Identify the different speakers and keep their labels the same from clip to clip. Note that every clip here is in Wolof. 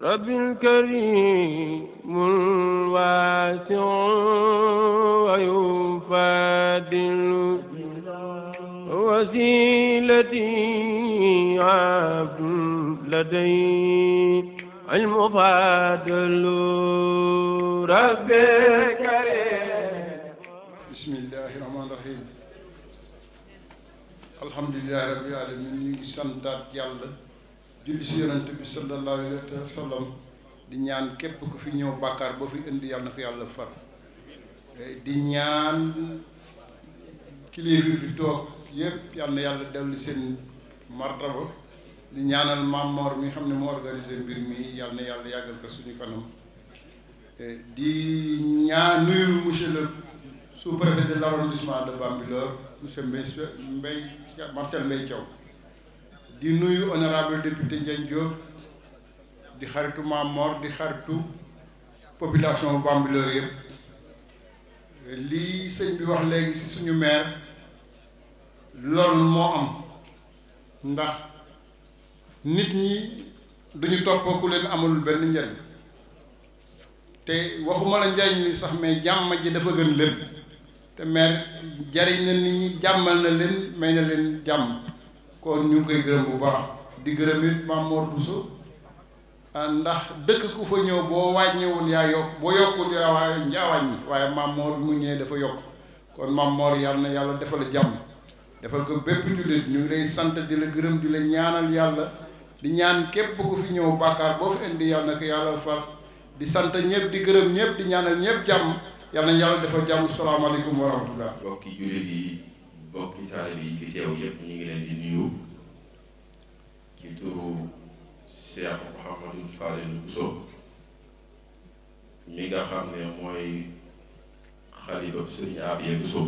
Speaker 1: رب الكريم الواسع ويفادل وسيلتي عبد لدي المفادل رب الكريم.
Speaker 2: بسم الله الرحمن الرحيم. الحمد لله رب العالمين. ñu ngi santaat yàlla julli si yonent bi sallallahu alayhi wa sallam di ñaan képp ku fi ñëw bàkkaar boo fi indi yàlla na ko yàlla far di ñaan kilifa fi toog yépp yàlla na yàlla dellu seen martaba di ñaanal Mame Mor mi xam ne moo organisé mbir mi yàlla na yàlla yàggal ko suñu kanam di ñaan nuyu monsieur le sous-préfet de l'arrondissement de Bambilor monsieur Marcel Mbaye Thiaw di nuyu honorable député Ndiagne Diop di xaritu Mame Mor di xaritu population Bambilor yëpp lii sëñ bi wax léegi ci suñu maire loolu moo am ndax nit ñi duñu topp ku leen amalul benn njariñ te waxuma la njariñ li sax mais jàmm ji dafa gën lépp te maire jariñ na nit ñi jàmmal na leen may na leen jàmm kon ñu ngi koy gërëm bu baax di gërëm it Mame Mor Bousso ndax dëkk ku fa ñëw boo wàññiwul yaa yokk boo yokkul yaa wàññi waaye Mame Mor mu ñëwee dafa yokk kon Mame Mor yàlla na yàlla defal jàmm defal ko bépp jullit ñu ngi lay sant di la gërëm di la ñaanal yàlla di ñaan képp ku fi ñëw bàkkaar boo fi indi yàlla na ko yàlla far di sant ñëpp di gërëm ñëpp di ñaanal ñëpp jàmm yàlla na yàlla defal jàmm salaamaaleykum wa rahmatullah.
Speaker 3: bokki jullit yi bokki taalibe yi fi teew yëpp ñu ngi leen di nuyu ci turu Cheikh Mouhamadou Fadilou Bousso mi nga xam ne mooy xalifa Sëriñ Afiya Bousso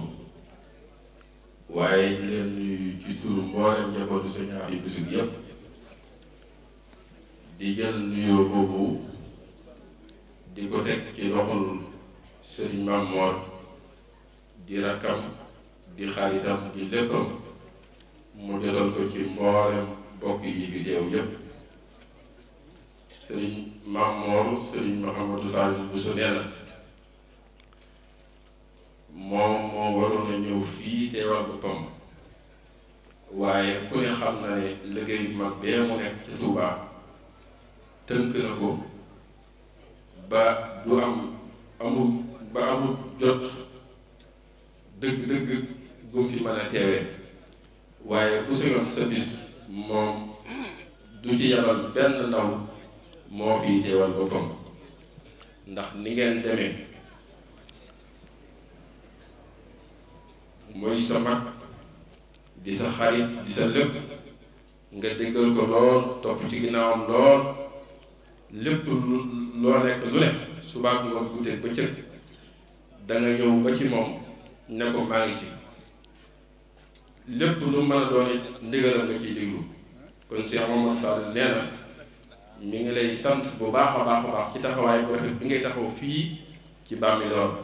Speaker 3: waaye di leen nuyu ci turu mboolem njabootu Sëriñ Afiya Bousso bi yëpp di jël nuyoo boobu di ko teg ci loxol Sëriñ Mame Mor di rakkam di xaritam di léppam mu jotal ko ci mboolem bokk yi fi teew yépp Sëriñ Mame Mor Sëriñ Mouhamadou Fadilou Bousso nee na moom moo waroon a ñëw fii teewal boppam waaye ku ne xam na ne liggéey bu mag bee mu nekk ci Touba tënk na ko ba du amul jot dëgg-dëgg gum fi mën a teewee waaye bu sañoon sa bis moom du ci yabal benn ndaw moo fi teewal boppam ndax ni ngeen demee mooy sa mag di sa xarit di sa lépp nga déggal ko lool topp ci ginnaawam lool lépp loo nekk lu ne subaak ngoon guddeeg bëccëg danga ñëw ba ci moom ne ko maa ngi ci lépp lu mën a doon it ndigalam nga ciy déglu kon Cheikh Mamadou Fadel nee na mi ngi lay sant bu baax a baax a baax ci taxawaay bu rafet bi ngay taxaw fii ci Bambilor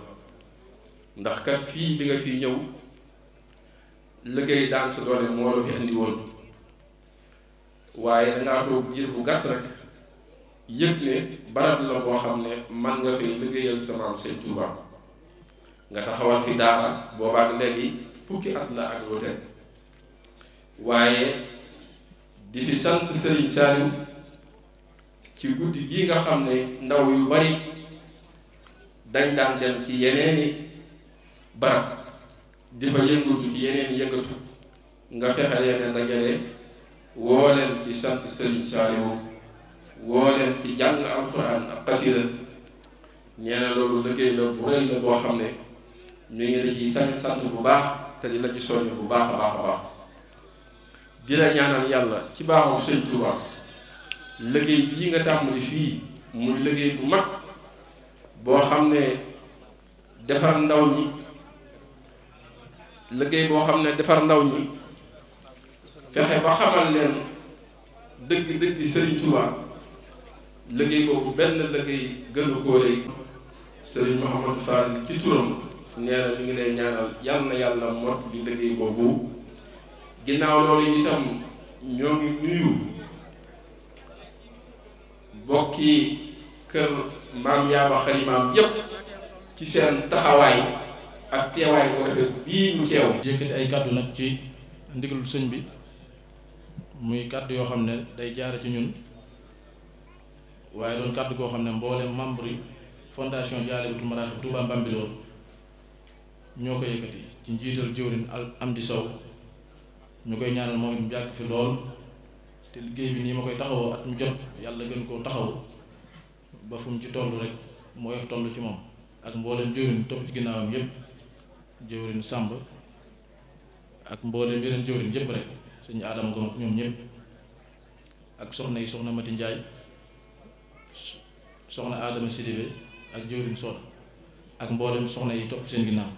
Speaker 3: ndax kat fii bi nga fii ñëw liggéey daan sa doole moo la fi indi woon waaye dangaa toog jiir bu gàtt rek yëg ne barab la boo xam ne man nga fi liggéeyal sa maam Sëñ Tuubaa nga taxawal fi daara boobaak léegi fukki at la ak lu teg waaye di fi sant Sëriñ Saliou ci guddi gi nga xam ne ndaw yu bari dañ daan dem ci yeneeni barab di fa yëngatu ci yeneeni yëngatu nga fexe leen dajale woo leen ci sant Sëriñ Saliou woo leen ci jàng alxuraan ak xasida ñeena loolu liggéey la bu rëy la boo xam ne ñu ngi la ci sant bu baax te di la ci soññ bu baax a baax a baax di la ñaanal yàlla ci baaxu Sëñ Tuubaa liggéey bii nga tàmbali fii muy liggéey bu mag boo xam ne defar ndaw ñi liggéey boo xam ne defar ndaw ñi fexe ba xamal leen dëgg Sëriñ Tuubaa liggéey boobu benn liggéey gënu koo rëy Sëriñ Mouhamadou Fall ci turam nee na mi ngi lay ñaanal yal na yàlla mot di liggéey boobu ginnaaw loolu itam ñoo ngi nuyu bokki kër maam yaaba xalimaam yépp ci seen taxawaay ak teewaay bu rafet bii ñu teew.
Speaker 4: yëkkati ay kàddu nag ci ndigalul sëñ bi muy kàddu yoo xam ne day jaare ci ñun waaye doon kàddu goo xam ne mboolem membre yi fondation Jaalibatul Maraaxib Touba Mbambilor ñoo ko yëkkati ci njiital jëwrin Amdi Sow ñu koy ñaanal moom mu yàgg fi lool te liggéey bi nii ma koy taxawoo at mu jot yàlla gën koo taxaw ba fu mu ci toll rek mu woyof toll ci moom ak mboolem jëwrin topp ci ginnaawam yépp jëwrin Sàmb ak mboolem yeneen jëwrin yépp rek suñu aadama ko ñoom ñëpp ak soxna yi soxna Mati Njaay soxna Adama Sidibé ak jëwriñ Soda ak mboolem soxna yi topp seen ginnaaw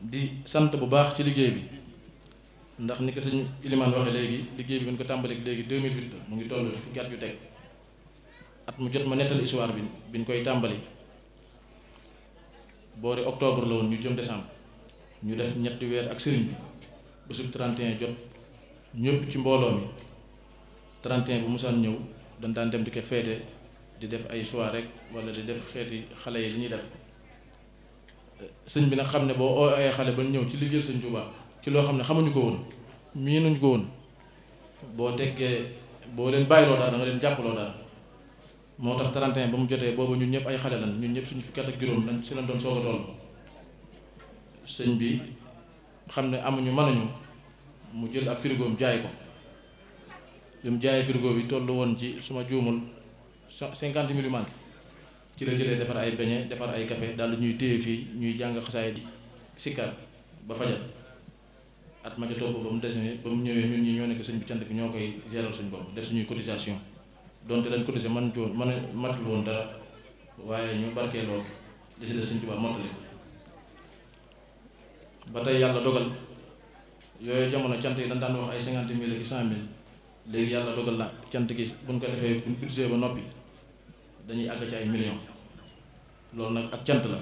Speaker 4: di sant bu baax ci liggéey bi ndax ni ko sëñ Ilimaan waxe léegi liggéey bi bu ñu ko tàmbaleeg léegi 2008 la mu ngi toll ci fukki at yu teg at mu jot ma nettal histoire bi ñu koy tàmbali boori octobre la woon ñu jëm décembre ñu def ñetti weer ak sëriñ bi bésub 31 jot ñëpp ci mbooloo mi 31 bu musaan ñëw dañ daan dem di ko feete di def ay soirée rek wala di def xeeti xale yi li ñuy def sëñ bi nag xam ne boo oo ay xale ba ñëw ci liggéeyal sëñ Tuubaa ci loo xam ne xamuñu ko woon miinuñu ko woon boo teggee boo leen bàyyiloo daal da nga leen jàppaloo daal moo tax 31 ba mu jotee boobu ñun ñëpp ay xale lan ñun ñëpp suñu fukki at ak juróom lañ si lañ doon soog a toll sëñ bi xam ne amuñu mënuñu mu jël ab frigoom jaay ko bi mu jaayee frigo bi tollu woon ci suma juumul 50 mille yu manqué ci la jëlee defar ay beñe defar ay café daal di ñuy téye fii ñuy jàng xasaay di sikkar ba fajal at ma ca topp ba mu desee ba mu ñëwee ñun ñi ñoo nekk sëñ bi cant bi ñoo koy géral suñ bopp def suñuy cotisation donte dañ cotisé man ci woon mën a matul woon dara waaye ñu barkee lool li si des sëñ Tuubaa mottali ba tey yàlla dogal yooyu jamono cant yi dañ daan wax ay 50 mille ak 100 mille léegi yàlla dogal na cant gi buñ ko defee buñ budget ba noppi dañuy àgg ci ay millions loolu nag ak cant la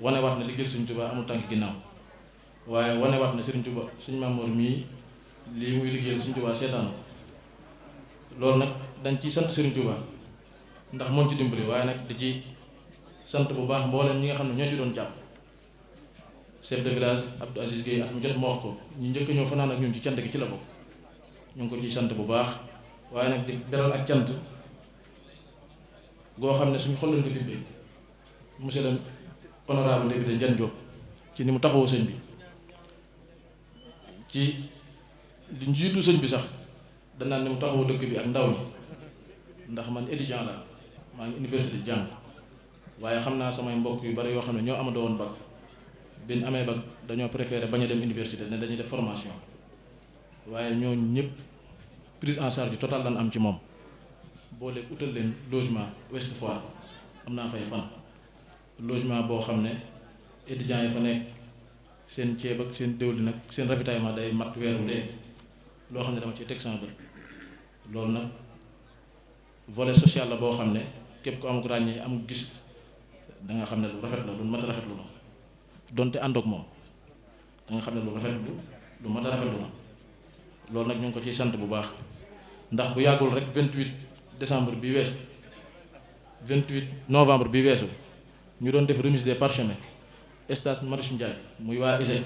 Speaker 4: wane waat na liggéey Sëriñ Tuubaa amul tànk ginnaaw waaye wane waat na Sëriñ Tuubaa Sëriñ Mamour mii lii muy liggéeyal Sëriñ Tuubaa seetaan loolu nag dañ ciy sant Sëriñ Tuubaa ndax moom ci dimbali waaye nag di ci sant bu baax mboolem ñi nga xam ne ñoo ci doon jàpp chef de village Abdou Aziz Gueye at mu jot ma wax ko ñu njëkk ñoo fanaan ak ñun ci cant gi ci la bokk ñu ngi ko ciy sant bu baax waaye nag di beral ak cant goo xam ne suñu xol lañ ko tibbee monsieur le honorable député Ndiane Diop ci ni mu taxawoo sëñ bi ci li njiitu sëñ bi sax danaan ni mu taxawoo dëkk bi ak ndaw ñi ndax man étudiant la maa ngi université jàng waaye xam naa samay mbokk yu bari yoo xam ne ñoo amadoo woon bac bin amee bac dañoo préféré bañ a dem université ne dañuy def formation waaye ñooñu ñëpp prise en charge totale lan am ci moom boole utal leen logement Ouest Foire am naa fay fan logement boo xam ne étudiants yi fa nekk seen ceeb ak seen diwlin ak seen ravitaillement day mat weeru dee loo xam ne dama ci teg sama bët loolu nag volet social la boo xam ne képp ko amuk ràññee amuk gis da nga xam ne lu rafet la lu mat a rafetlu la donte àndoog moom da nga xam ne lu rafetlu lu mat a rafetlu la loolu nag ñu ngi ko ciy sant bu baax ndax bu yàggul rek 28 décembre bi weesu 28 novembre bi weesu ñu doon def remise des parchemins stade Marius Ndiaye muy waa ISEC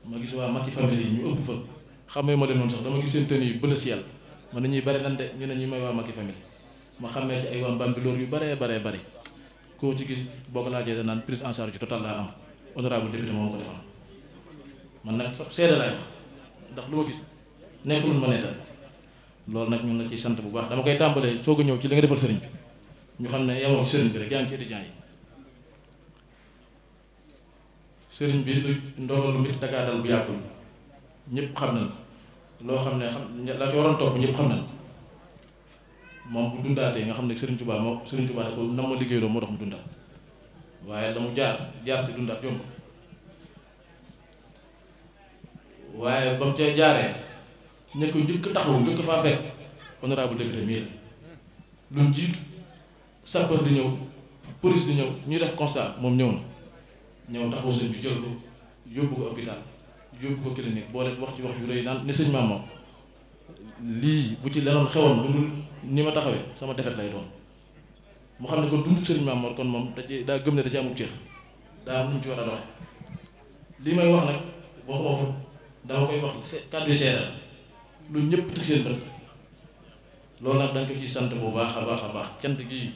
Speaker 4: ma gis waa Mati famille yi ñu ëpp fa xamee ma leen noonu sax dama gis seen tenue yi bleu ciel man na ñuy bari nan de ñu ne ñuy may waa Mati famille ma xamee ci ay waa Mbambilor yu baree bari koo ci gis boo ko laajee da naan prise en charge total laa am honorable député moom ko defal man nag seede laay wax ndax lu ma gis nekkul ma nettal loolu nag ñun la ciy sant bu baax dama koy tàmbalee soog a ñëw ci li nga defal sëriñ bi ñu xam ne yemoo ci sëriñ bi rek yaa ngi ci étudiants yi sëriñ bi lu ndogal lu métti dakaa dal bu yàggul ñëpp xam nañ ko loo xam ne la ci waroon topp ñëpp xam nañ ko moom bu dundaatee nga xam ne Sëriñ Tuubaa da ko nam ma liggéeyloo moo tax mu dundaat waaye la mu jaar te dundaat yomb waaye ba mu ca jaaree ña ko njëkk taxawu njëkk faa fekk honorable député mii la lu jiitu sapeur di ñëw police di ñëw ñuy def constat moom ñëw na ñëw taxawu sëñ bi jël ko yóbbu ko hôpital yóbbu ko clinique boo leen wax ci wax ju rëy naan ni sëñ maam moom lii bu ci lenoon xewoon lu dul ni ma taxawee sama defet lay doon mu xam ne kon dund sëriñ Maam Mor kon moom da ci daa gëm ne da ci amub cër daa am lu mu ci war a doxe lii may wax nag waxuma ko dama koy wax kàddu seeral lu ñëpp teg seen bët loolu nag danga ko ciy sant bu baax a baax a baax cant gi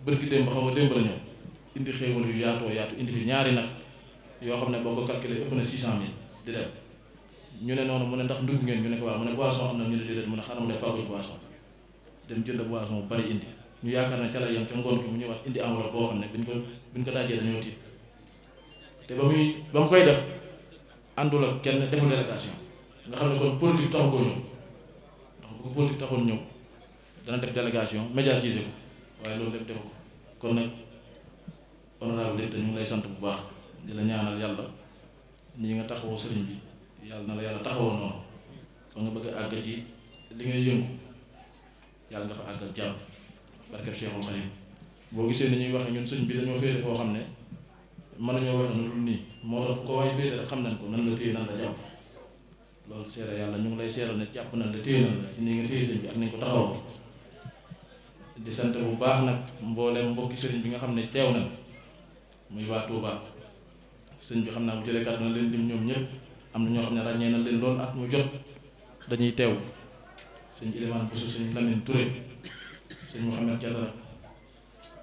Speaker 4: bërki démb xaw ma démb la ñëw indi xéewal yu yaatoo yaatu indi fi ñaari nag yoo xam ne boo ko calculé ëpp na 600 000 di dem ñu ne noonu mu ne ndax ndugg ngeen ñu ne ko waaw mu ne boisson am na ñu ne déedéet mu ne xaaral ma def faakuy boisson dem jënd boisson bu bari indi ñu yaakaar ne ca la yem ca ngoon gi mu ñëwaat indi enveloppe boo xam ne biñ ko daajee dañoo tiit te ba mu koy def àndul ak kenn deful délégation nga xam ne kon politique taxu koo ñëw ndax bu ko politique taxoon ñëw dana def délégation médiatiser ko waaye loolu lépp defu ko kon nag honorable député ñu ngi lay sant bu baax di la ñaanal yàlla ñi nga taxawoo sëriñ bi yàlla na la yàlla taxawoo noonu fa nga bëgg a àgg ci li ngay yëngu yàlla nga fa àgg ak jàmm barkeb Cheikhul Khadim boo gisee ni ñuy waxee ñun sëriñ bi dañoo féete foo xam ne mën nañoo waxe nu dul nii moo tax ko waay féete rek xam nañ ko nan la téye nan la jàpp loolu seere yàlla ñu ngi lay seeral ne jàpp nañ la téye nan la ci ni nga téye sëriñ bi ak nañ ko taxawoo di sant bu baax nag mbooleem mbokki sëriñ bi nga xam ne teew nañ muy waa Touba sëriñ bi xam naa bu jëlee kàddu na leen lim ñoom ñëpp am na ñoo xam ne ràññee na leen loolu at mu jot dañuy teew sëñ Ilimaan Bousso sëñ Lamine Touré sëñ Mouhamed Diatara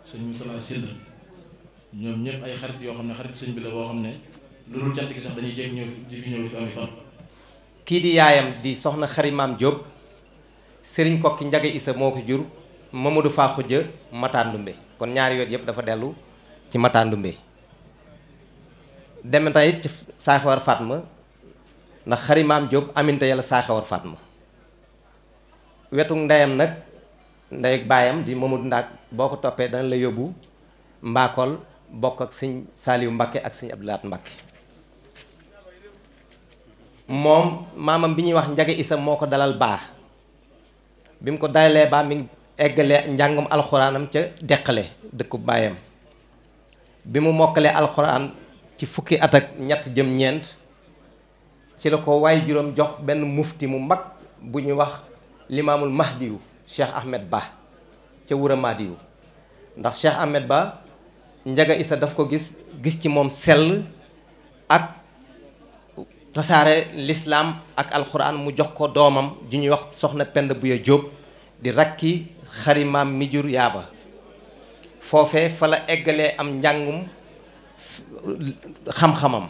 Speaker 4: sëñ Moustapha Sylla ñoom ñëpp ay xarit yoo xam ne xarit sëñ bi la boo xam ne loolu cant gi sax dañuy jégg ñëw di fi ñëw di fi ami fan.
Speaker 5: kii di yaayam di soxna Xari Maam Diop sëriñ Kokki Njaga Issa moo ko jur Mamadou Fakhuja Matandumbe kon ñaari yoon yëpp dafa dellu ci Matandumbe dem na it ci Saaxawar Fatma ndax Xari Maam Diop aminta yàlla Saaxawar Fatma wetu ndeyam nag ndey ak baayam di Mamadou Ndaak boo ko toppee dana la yóbbu Mbakol bokk ak sëñ Saliou Mbakke ak sëñ Abdoulaat Mbakke moom maamam bi ñuy wax Njaga Issa moo ko dalal baax bi mu ko dalalee baax mi ngi eggale njàngum alxuraanam ca deqale dëkku baayam bi mu mokkalee alxuraan ci fukki at ak ñett jëm ñeent ci la ko waaye juróom jox benn mufti mu mag bu ñuy wax limaamul mahdiyu Cheikh Ahmed Ba ca Wura Madiyu ndax Cheikh Ahmed Ba Njaga Issa daf ko gis ci moom sell ak tasaare lislaam ak alxuraan mu jox ko doomam ju ñuy wax soxna Penda Buya Jóob di rakki Xari Maam mi jur yaaba foofee fa la eggalee am njàngum xam-xamam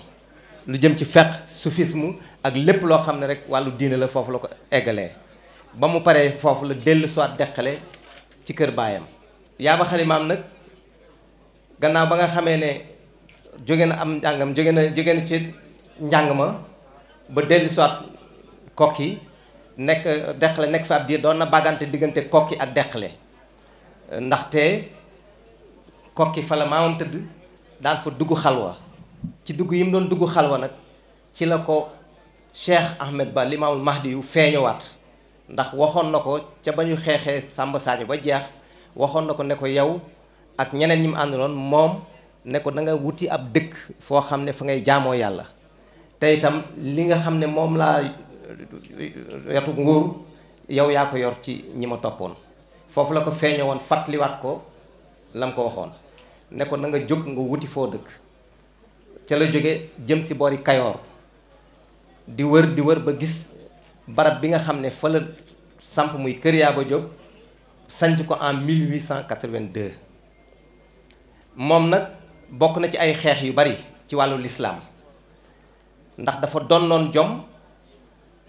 Speaker 5: lu jëm ci fiqh soufisme ak lépp loo xam ne rek wàllu diine la foofu la ko eggalee ba mu paree foofu la dellu soit deqale ci kër baayam yaaba Xari Maam nag gannaaw ba nga xamee ne jóge na am njàngam jóge na ci njàng ma ba dellu soit kokki nekk deqale nekk fi ab diir doon na bàggante diggante kokki ak deqale ndaxte kokki fa la maamam tëdd daan fa dugg xalwa ci dugg yi mu doon dugg xalwa nag ci la ko Cheikh Ahmed Ba limaamul mahdi yu feeñuwaat ndax waxoon na ko ca ba ñu xeexee Samba Sadio ba jeex waxoon na ko ne ko yow ak ñeneen ñi mu àndaloon moom ne ko da nga wuti ab dëkk foo xam ne fa ngay jaamoo yàlla te itam li nga xam ne moom laa wetu nguur yow yaa ko yor ci ñi ma toppoon foofu la ko feeñe woon fàttaliwaat ko lam ko waxoon ne ko na nga jóg nga wuti foo dëkk ca la jóge jëm si boori Kayoor di wër ba gis barab bi nga xam ne fa la samp muy kër Yaaba Jóob sanc ko en 1882 moom nag bokk na ci ay xeex yu bari ci wàllu lislaam ndax dafa donnoon jom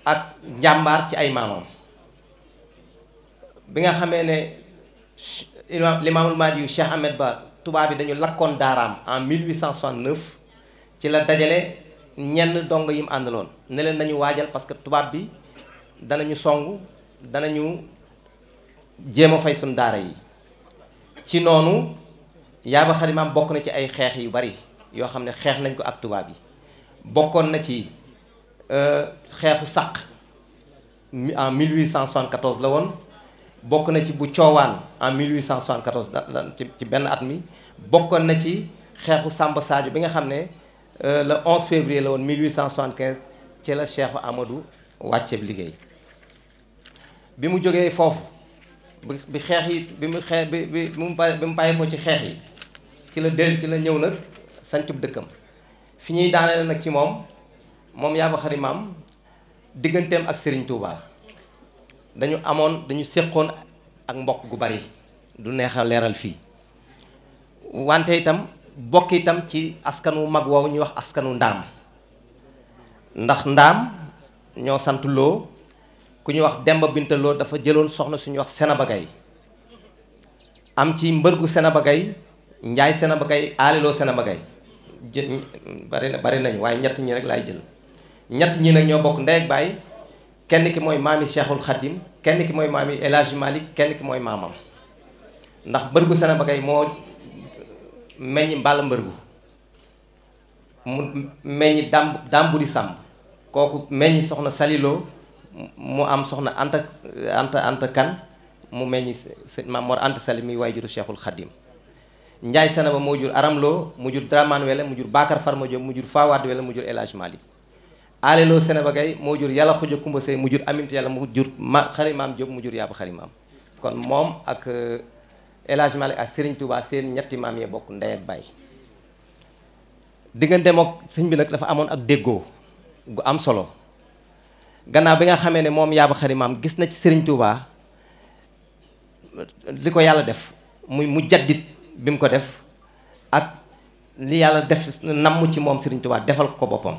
Speaker 5: ak njàmbaar ci ay maamam bi nga xamee ne limaamul mahdi yu Cheikh Ahmed Ba tubaab bi dañu lakkoon daaraam en 1869 ci la dajale ñenn dongo yi mu àndaloon ne leen nañu waajal parce que tubaab bi danañu song danañu jéem a fay suñ daara yi ci noonu Yaaba Xari Maam bokk na ci ay xeex yu bari yoo xam ne xeex nañ ko ak tubaab yi bokkoon na ci xeexu sàq en 1874 la woon bokk na ci bu coowaan en 1874 ci benn at mi bokkoon na ci xeexu Samba Sadio bi nga xam ne le 11 février la woon 1875 ci la Cheikhu Amadou wàcceeb liggéey bi mu jógee foofu bi xeex yi bi mu bàyyi ko ci xeex yi ci la dellu ci la ñëw nag sancub dëkkam fi ñuy daanale nag ci moom Yaaba Xari Maam digganteem ak Serigne Touba dañu séqoon ak mbokk gu bari du neex a leeral fii wante itam bokk itam ci askan wu mag woowu ñuy wax askanu ndaam ndax ndaam ñoo sant loo ku ñuy wax Demba Binta Lo dafa jëloon soxna suñuy wax Senaba Gay am ci mbërgu Senaba Gay Njaay Senaba Gay aaliloo Senaba Gay bari nañu waaye ñett ñi rek laay jël ñett ñi nag ñoo bokk ndey ak baay kenn ki mooy maami Cheikhul Khadim kenn ki mooy maami El Hadji Malick kenn ki mooy maamam ndax mbërgu Senaba Gay moo meññ Mballa Mbërgu mu meññ Damburi Samb kooku meññ soxna Saliloo mu am soxna Anta Kan mu meññ Maam Mor Anta Sali mi waay juru Cheikhul Khadim Njaay Senaba moo jur Aram Lo mu jur Dramane Wele mu jur Bakar Farma Diop mu jur Fawad Wele mu jur El Hadji Malick Alelo Senaba Gay moo jur Yàlla Xuja Kumba Sey mu jur Aminta Yàlla mu jur Xari Maam Diop mu jur Yaaba Xari Maam kon moom ak El Hadji Malick ak Serigne Touba seen ñetti maam yee bokk ndey ak baay diggante mook sëñ bi nag dafa amoon ak déggoo gu am solo gannaaw bi nga xamee ne moom Yaaba Xari Maam gis na ci Serigne Touba li ko yàlla def mu jaddit bi mu ko def ak li yàlla def namm ci moom Serigne Touba defal ko boppam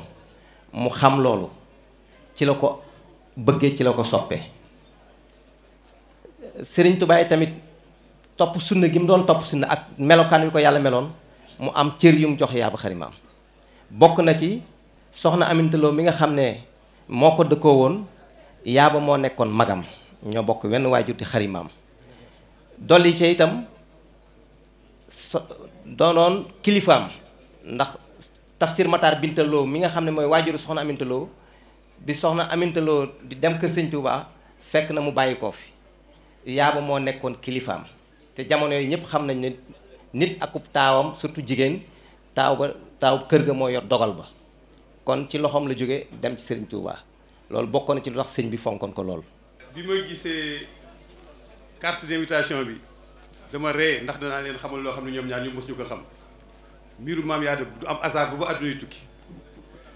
Speaker 5: mu xam loolu ci la ko bëggee ci la ko soppee Serigne Touba yi tamit topp sunna gi mu doon topp sunna ak melokaan wi ko yàlla meloon mu am cër yu mu jox Yaaba Xari Maam bokk na ci soxna Aminta Lo mi nga xam ne moo ko dëkkoo woon Yaaba moo nekkoon magam ñoo bokk wenn waajur di Xari Maam dolli ci itam doonoon kilifaam ndax Tafsir Matar Binta Lo mi nga xam ne mooy waajuru soxna Aminta Lo bi soxna Aminta Lo di dem kër Sëñ Touba fekk na mu bàyyi koo fi Yaaba moo nekkoon kilifaam te jamono yi ñëpp xam nañ ne nit akub taawam surtout jigéen taaw kër ga moo yor dogal ba kon ci loxoom la jóge dem ci Serigne Touba loolu bokkoon na ci lu tax sëñ bi fonkoon ko lool.
Speaker 6: bi ma gisee carte d'invitation bi dama ree ndax danaa leen xamal loo xam ne ñoom ñaar ñu mos ñu ko xam mbiru maam Yaaba du am hasard bu ba àdduna tukki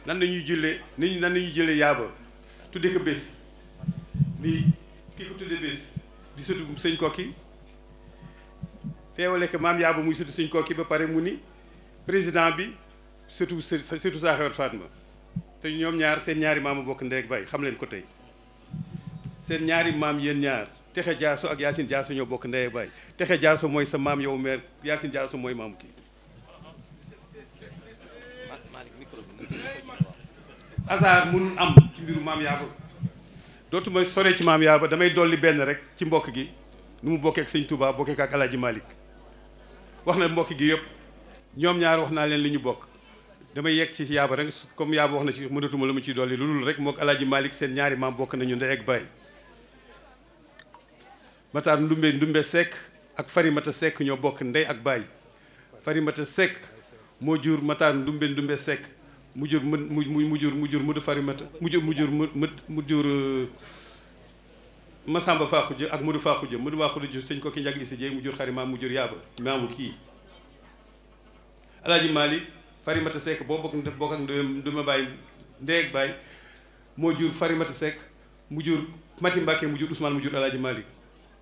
Speaker 6: nan la ñuy jëlee nan la ñuy jëlee Yaaba tudde ko bés ni ki ko tudde bés di sëtu sëñ Kokki teewale ko maam Yaaba muy sëtu sëñ Kokki ba pare mu ni président bi sëtu Saaxewar Fatma te ñoom ñaar seen ñaari maam a bokk ndey ak baay xam leen ko tey seen ñaari maam yéen ñaar Texe Jaaso ak Yaasin Jaaso ñoo bokk ndey ak baay Texe Jaaso mooy sa maam yow meer Yaasin Jaaso mooy maamu kii hasard mënul am ci mbiru maam Yaaba dootuma sore ci maam Yaaba damay dolli benn rek ci mbokk gi nu mu bokkee ak sëñ Touba bokkee ak Alaaji Malick wax na mbokk gi yëpp ñoom ñaar wax naa leen li ñu bokk damay yegg ci Yaaba rek comme Yaaba wax na ci mënatuma la mu ciy dolli lu dul rek mook Alaaji Malick seen ñaari maam bokk nañu ndey ak baay Matar Ndumbe Seck ak Farimata Seck ñoo bokk ndey ak baay Farimata Seck moo jur Matar Ndumbe Seck mu jur Mudu Farimata mu jur Masamba Faxuja ak Mudu Faxuja sëñ Kokki njag isi jeey mu jur Xari Maam mu jur Yaaba maamu kii Alaaji Malick Farimata Seck boo bokk ak Nduma Baay ndey ak baay moo jur Farimata Seck mu jur Mati Mbàkke mu jur Ousmane mu jur Alaaji Malick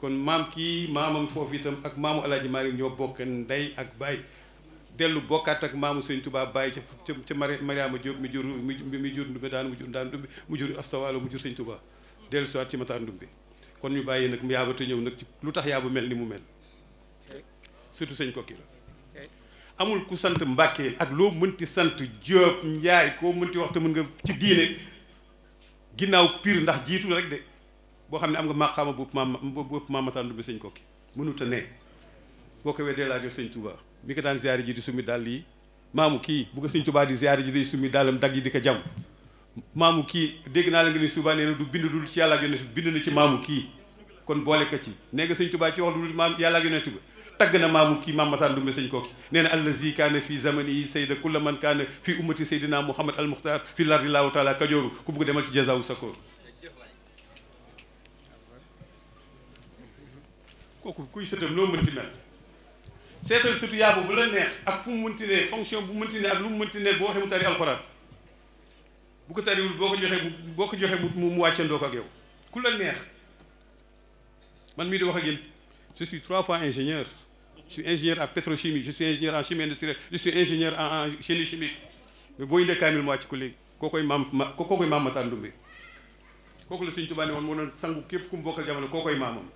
Speaker 6: kon maam kii maamam foofu itam ak maamu Alaaji Malick ñoo bokk ndey ak baay dellu bokkaat ak maamu Sëñ Tuubaa baay ca Mariama Diop mi jur Ndumbe daan mu jur Ndaan Ndumbe mu jur Astawaalo mu jur Sëñ Tuubaa dellu siwaat ci Matar Ndumbe kon ñu bàyyi nag Yaaba te ñëw nag ci lu tax Yaaba mel ni mu mel surtout sëñ Kokki la amul ku sant Mbàkke ak loo mënti sant Jóob Njaay koo mënti wax te mën nga ci diine ginnaaw pire ndax jiitu rek de boo xam ne am nga maqaama bu maam Matar Ndumbe sëñ Kokki mënut a ne boo ko weddee laa jox sëñ Tuubaa mi ko daan ziyaari ji di summi dàll yi maamu kii bu ko sëñ Tuubaa di ziyaari ji day summi dàllam dag yi di ko jam maamu kii dégg naa la nga ni Tuubaa nee na du bind dul ci yàlla ak yonent bi bind na ci maamu kii kon boole ko ci nee nga sëñ Tuubaa ci wax dul maam yàlla ak yonent bi tagg na maamu kii maam Matar Ndumbe sëñ Kokki nee na allazi kaana fi zamani yi sayda kulla man kaana fi ummati saydina Muhammad al Muxtaar fi lardi laahu taala kajooru ku bugg demal ci jazaawu sakoor kooku kuy sëtam loo mënti mel seetal surtout yaa bu la neex ak fu mu mënti ne fonction bu mënti ne ak lu mu mënti ne boo waxee mu tari alxuraan bu ko tariwul boo ko joxee mu wàccandoo ko ak yow ku la neex. man mii di wax ak yéen je suis 3 fois ingénieur je suis ingénieur en pétrochimie je suis ingénieur en chimie industrielle je suis ingénieur en génie chimique mais boo indee kaamil mu wàcc ko léegi kookoy maam Matar Ndumbe kooku la Sëñ Tuubaa ne woon moo doon sangu képp ku mu bokkal jamono kookoy maamam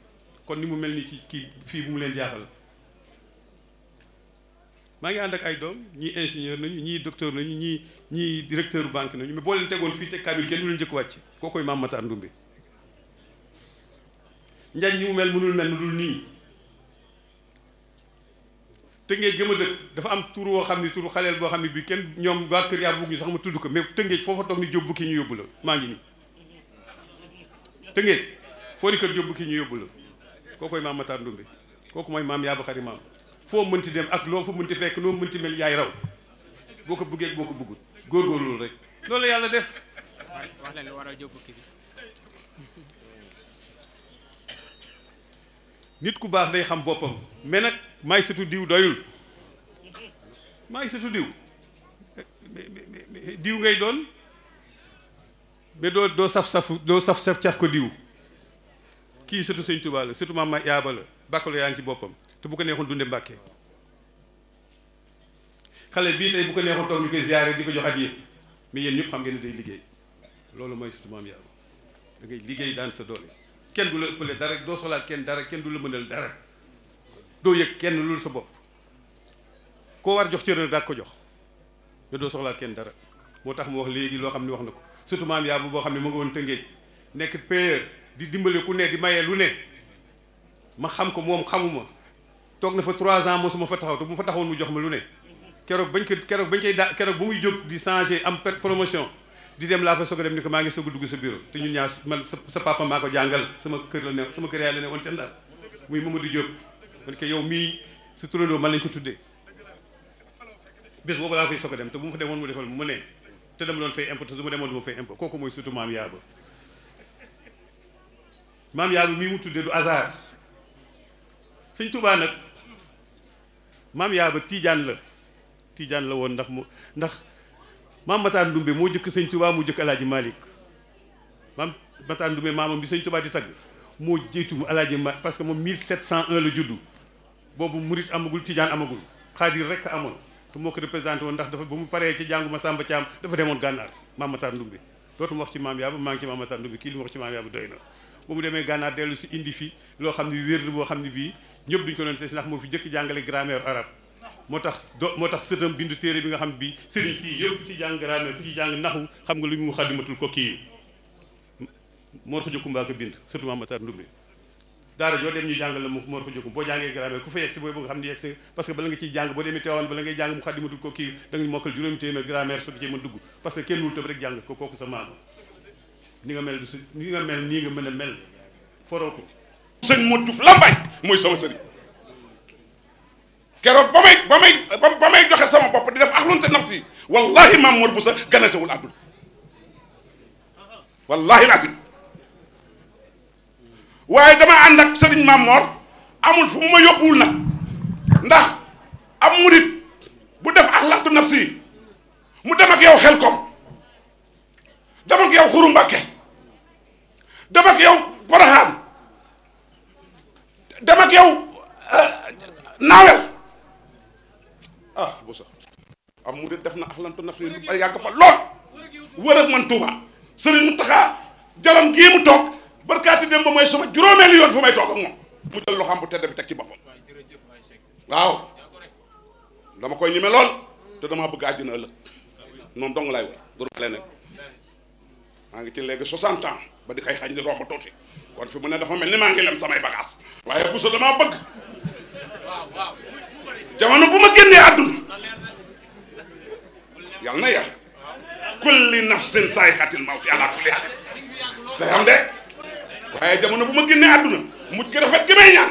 Speaker 6: kon ni mu mel ni ci kii fii bu mu leen jaaxal. maa ngi ànd ak ay doom ñii ingénieur nañu ñii docteur nañu ñii directeur banque nañu mais boo leen tegoon fii teg kaamil kenn du leen njëkk wàcc kookoy maam Matar Ndumbe. njañ ñi mu mel mënul mel nu dul nii Tëngéej gëm a dëkk dafa am tur woo xam ni turu xaleel boo xam ne bii kenn ñoom waa kër yaa bugg ñu sax ma tudd ko mais Tëngéej foofa toog ni jóg bukki ñu yóbbu la maa ngi nii Tëngéej foo ni kër jóg bukki ñu yóbbu la kookoy maam Matar Ndumbe kooku mooy maam Yaaba Xari Maam foo mënti dem ak loo fa mënti fekk noo mënti mel yaay raw boo ko bëggee boo ko bëggul góorgóorlu rek loolu la yàlla def.
Speaker 7: wax leen lu waral jóg bukki bi.
Speaker 6: nit ku baax day xam boppam mais nag maay sëtu diw doyul maay sëtu diw diw ngay doon mais doo saf caf ko diw kii sëtu Sëñ Tuubaa la sëtu Maam Yaaba la bàkkalu yaa ngi ci boppam te bu ko neexoon dunde Mbàkke xale bii tey bu ko neexoon toog ñu koy ziyaare di ko jox addiya mais yéen ñëpp xam ngeen ne day liggéey loolu mooy sëtu Maam Yaaba da ngay liggéey daan sa doole kenn du la ëppale dara doo soxlaat kenn dara kenn du la mënal dara doo yëg kenn loolu sa bopp koo war jox cër nag daa ko jox mais doo soxlaat kenn dara moo tax mu wax léegi loo xam ne wax na ko surtout Maam Yaaba boo xam ne mu nga woon Tëngéej nekk payeur di dimbale ku ne di maye lu ne ma xam ko moom xamuma toog na fa 3 ans mosuma fa taxaw te bu ma fa taxawoon mu jox ma lu ne keroog bañ koy keroog bu muy jóg di changer am promotion di dem laa fa soog a dem ni ko maa ngi soog a dugg sa bureau te ñun ñaar man sa papa maa ko jàngal sama kër la ne sama kër yaay la ne woon ca Ndar muy Mamadou Diop man ko yow mii sa turandoo man lañ ko tuddee bés boobu laa fay soog a dem te bu ma fa demoon mu defal mu ne te dama doon fay impôt te su ma demoon du ma fay impôt kooku mooy surtout Maam Yaaba Maam Yaaba mii mu tuddee du hasard Sëñ Tuubaa nag Maam Yaaba Tiijaan la woon ndax Maam Matar Ndumbe moo jëkk Sëñ Tuubaa moo jëkk Alaaji Malick Maam Matar Ndumbe maamam bi Sëñ Tuubaa di tagg moo jiitu Alaaji Malick parce que moom 1701 la juddu boobu murit amagul Tijaan amagul xaadir rek a amoon te moo ko représenté woon ndax dafa ba mu paree ci jàngu Masamba Caam dafa demoon gànnaar Maam Matar Ndumbe dootuma wax ci Maam Yaaba maa ngi ci Maam Matar Ndumbe kii li ma wax ci Maam Yaaba doy na ba mu demee gànnaar dellu si indi fi loo xam ne wér boo xam ne bii ñëpp duñ ko doon sees ndax moo fi jëkk jàngale grammaire arabe moo tax sëtam bindu téere bi nga xam bi sëriñ si yëpp ku ci jàng grammaire ku ci jàng naxu xam nga lu mu xaddimatul ko kii Mor Xuja Kumba ko bind surtout Maam Matar Ndumbe daara joo dem ñu jàngal la Mor Xuja Kumba boo jàngee grammaire ku fa yegg si booy ba nga xam ne yegg si parce que bala nga ciy jàng boo demee teewaan bala ngay jàng mu xaddimatul ko kii da nga mokkal juróomi téeméer grammaire soo ko cee mën dugg parce que kenn wul tëb rek jàng ko kooku sa maam ni nga mel nii nga mën a mel foroo ko
Speaker 8: sëñ Modou Diouf Lambaye mooy sama sëriñ keroog ba may joxe sama bopp di def axlunte nafsi wallahi maam Mor Boussa ganasewul àdduna wallahi laasim waaye dama ànd ak sëriñ maam Mor amul fu mu ma yóbbuwul nag ndax am murit bu def axlantu nafsi mu dem ak yow Xelkom dem ak yow Xuru Mbàkke dem ak yow Poroxaan dem ak yow naawel bu sax am mu def na axlantu nafsi lu bari yàgg fa lool wër ak man Touba Sëriñ Muntaxa jalam gii mu toog barkaati dem ba mooy sama juróomeelu yoon fu may toog ak moom mu jël loxoom bu tedd bi teg ci boppam waaw dama koy ñeme lool te dama bëgg àddina ëllëg noonu dong lay wër duru leneen maa ngi ci léegi 60 ans ba di koy xañ di romb tuuti kon fi mu ne dafa mel ni maa ngi lem samay bagage waaye bu sa damaa bëgg jamono bu ma génnee àdduna yàlla na yàq kulli nafsin saayxatil mawti ala kulli haal day am de waaye jamono bu ma génnee àdduna mujj gi rafet gi may ñaan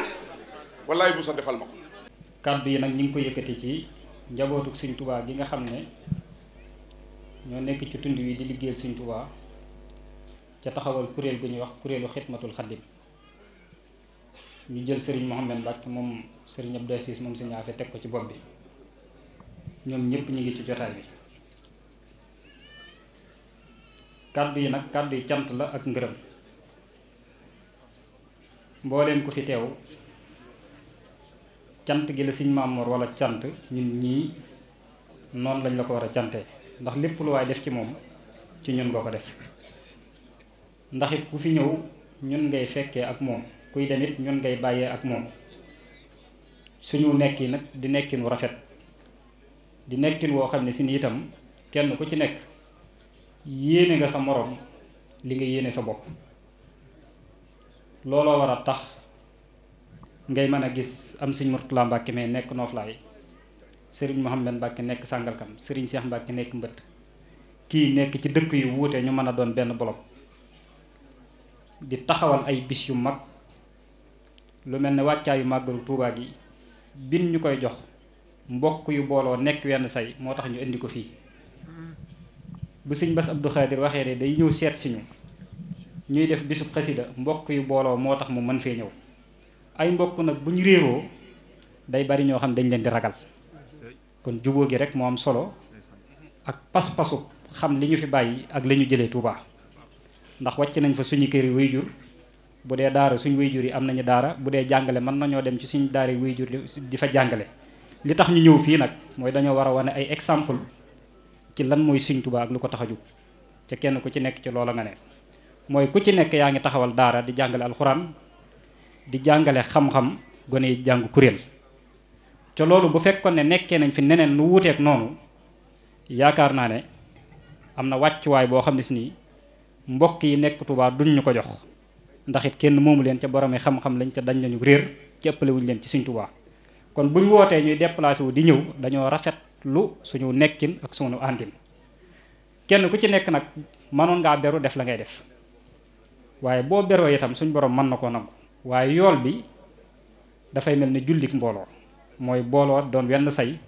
Speaker 8: wallaay bu sa defal ma ko.
Speaker 9: kàddu yi nag ñu ngi ko yëkkati ci njabootu Sëñ Tuubaa gi nga xam ne ñoo nekk ci tund wi di liggéeyal Sëñ Tuubaa ca taxawal kuréel gu ñuy wax kuréelu xidmatul xaddim ñu jël sëriñ Mouhamed Mbacke moom sëriñ Abdou Aziz moom sëriñ Afe teg ko ci bopp bi ñoom ñëpp ñu ngi ci jotaay bi. kàddu yi nag kàddu yi cant la ak ngërëm mbooleem ku fi teew cant gi la sëriñ Mamour wala cant ñun ñii noonu lañ la ko war a cantee ndax lépp lu waay def ci moom ci ñun nga ko def ndax it ku fi ñëw ñun ngay fekkee ak moom kuy dem it ñun ngay bàyyee ak moom suñu nekki nag di nekkin wu rafet di nekkin woo xam ne si ni itam kenn ku ci nekk yéene nga sa moroom li nga yéene sa bopp looloo war a tax ngay mën a gis am sëñ Murtala Mbàkke mais nekk Nooflaay sëriñ Mouhamed Mbàkke nekk Sàngalkam sëriñ Cheikh Mbàkke nekk Mbët kii nekk ci dëkk yu wuute ñu mën a doon benn bloc di taxawal ay bis yu mag lu mel ne wàccaayu màggalu Tuubaa gi bin ñu koy jox mbokk yu booloo nekk wenn say moo tax ñu indi ko fii bu sëñ Bass Abdou Khadir waxee ne day ñëw seet si ñu ñuy def bisub xasida mbokk yu booloo moo tax mu mën fee ñëw ay mbokk nag bu ñu réeroo day bari ñoo xam dañ leen di ragal kon jubóo gi rek moo am solo ak pas-pasu xam li ñu fi bàyyi ak la ñu jëlee Touba ndax wàcc nañ fa suñu kër yi wayjur bu dee daara suñu wayjur yi am nañu daara bu dee jàngale mën nañoo dem ci suñu daara yi wayjur di fa jàngale li tax ñu ñëw fii nag mooy dañoo war a wane ay exemple ci lan mooy Sëriñ Tuubaa ak lu ko tax a jug ca kenn ku ci nekk ci loola nga ne mooy ku ci nekk yaa ngi taxawal daara di jàngale alxuraan di jàngale xam-xam gone yi jàng kuréel ca loolu bu fekkoon ne nekkee nañ fi neneen nu wuuteek noonu yaakaar naa ne am na wàccuwaay boo xam ne si nii mbokk yi nekk Tuubaa duñ ñu ko jox ndax it kenn moomu leen ca boromi xam-xam lañ ca dañ lañu réer ci ëppale wuñ leen ci Sëriñ Tuubaa kon buñ wootee ñuy déplacé wu di ñëw dañoo rafetlu suñu nekkin ak suñu àndin kenn ku ci nekk nag mënoon ngaa beru def la ngay def waaye boo beroo itam suñ borom mën na koo nangu waaye yool bi dafay mel ni jullik mbooloo mooy booloo doon wenn say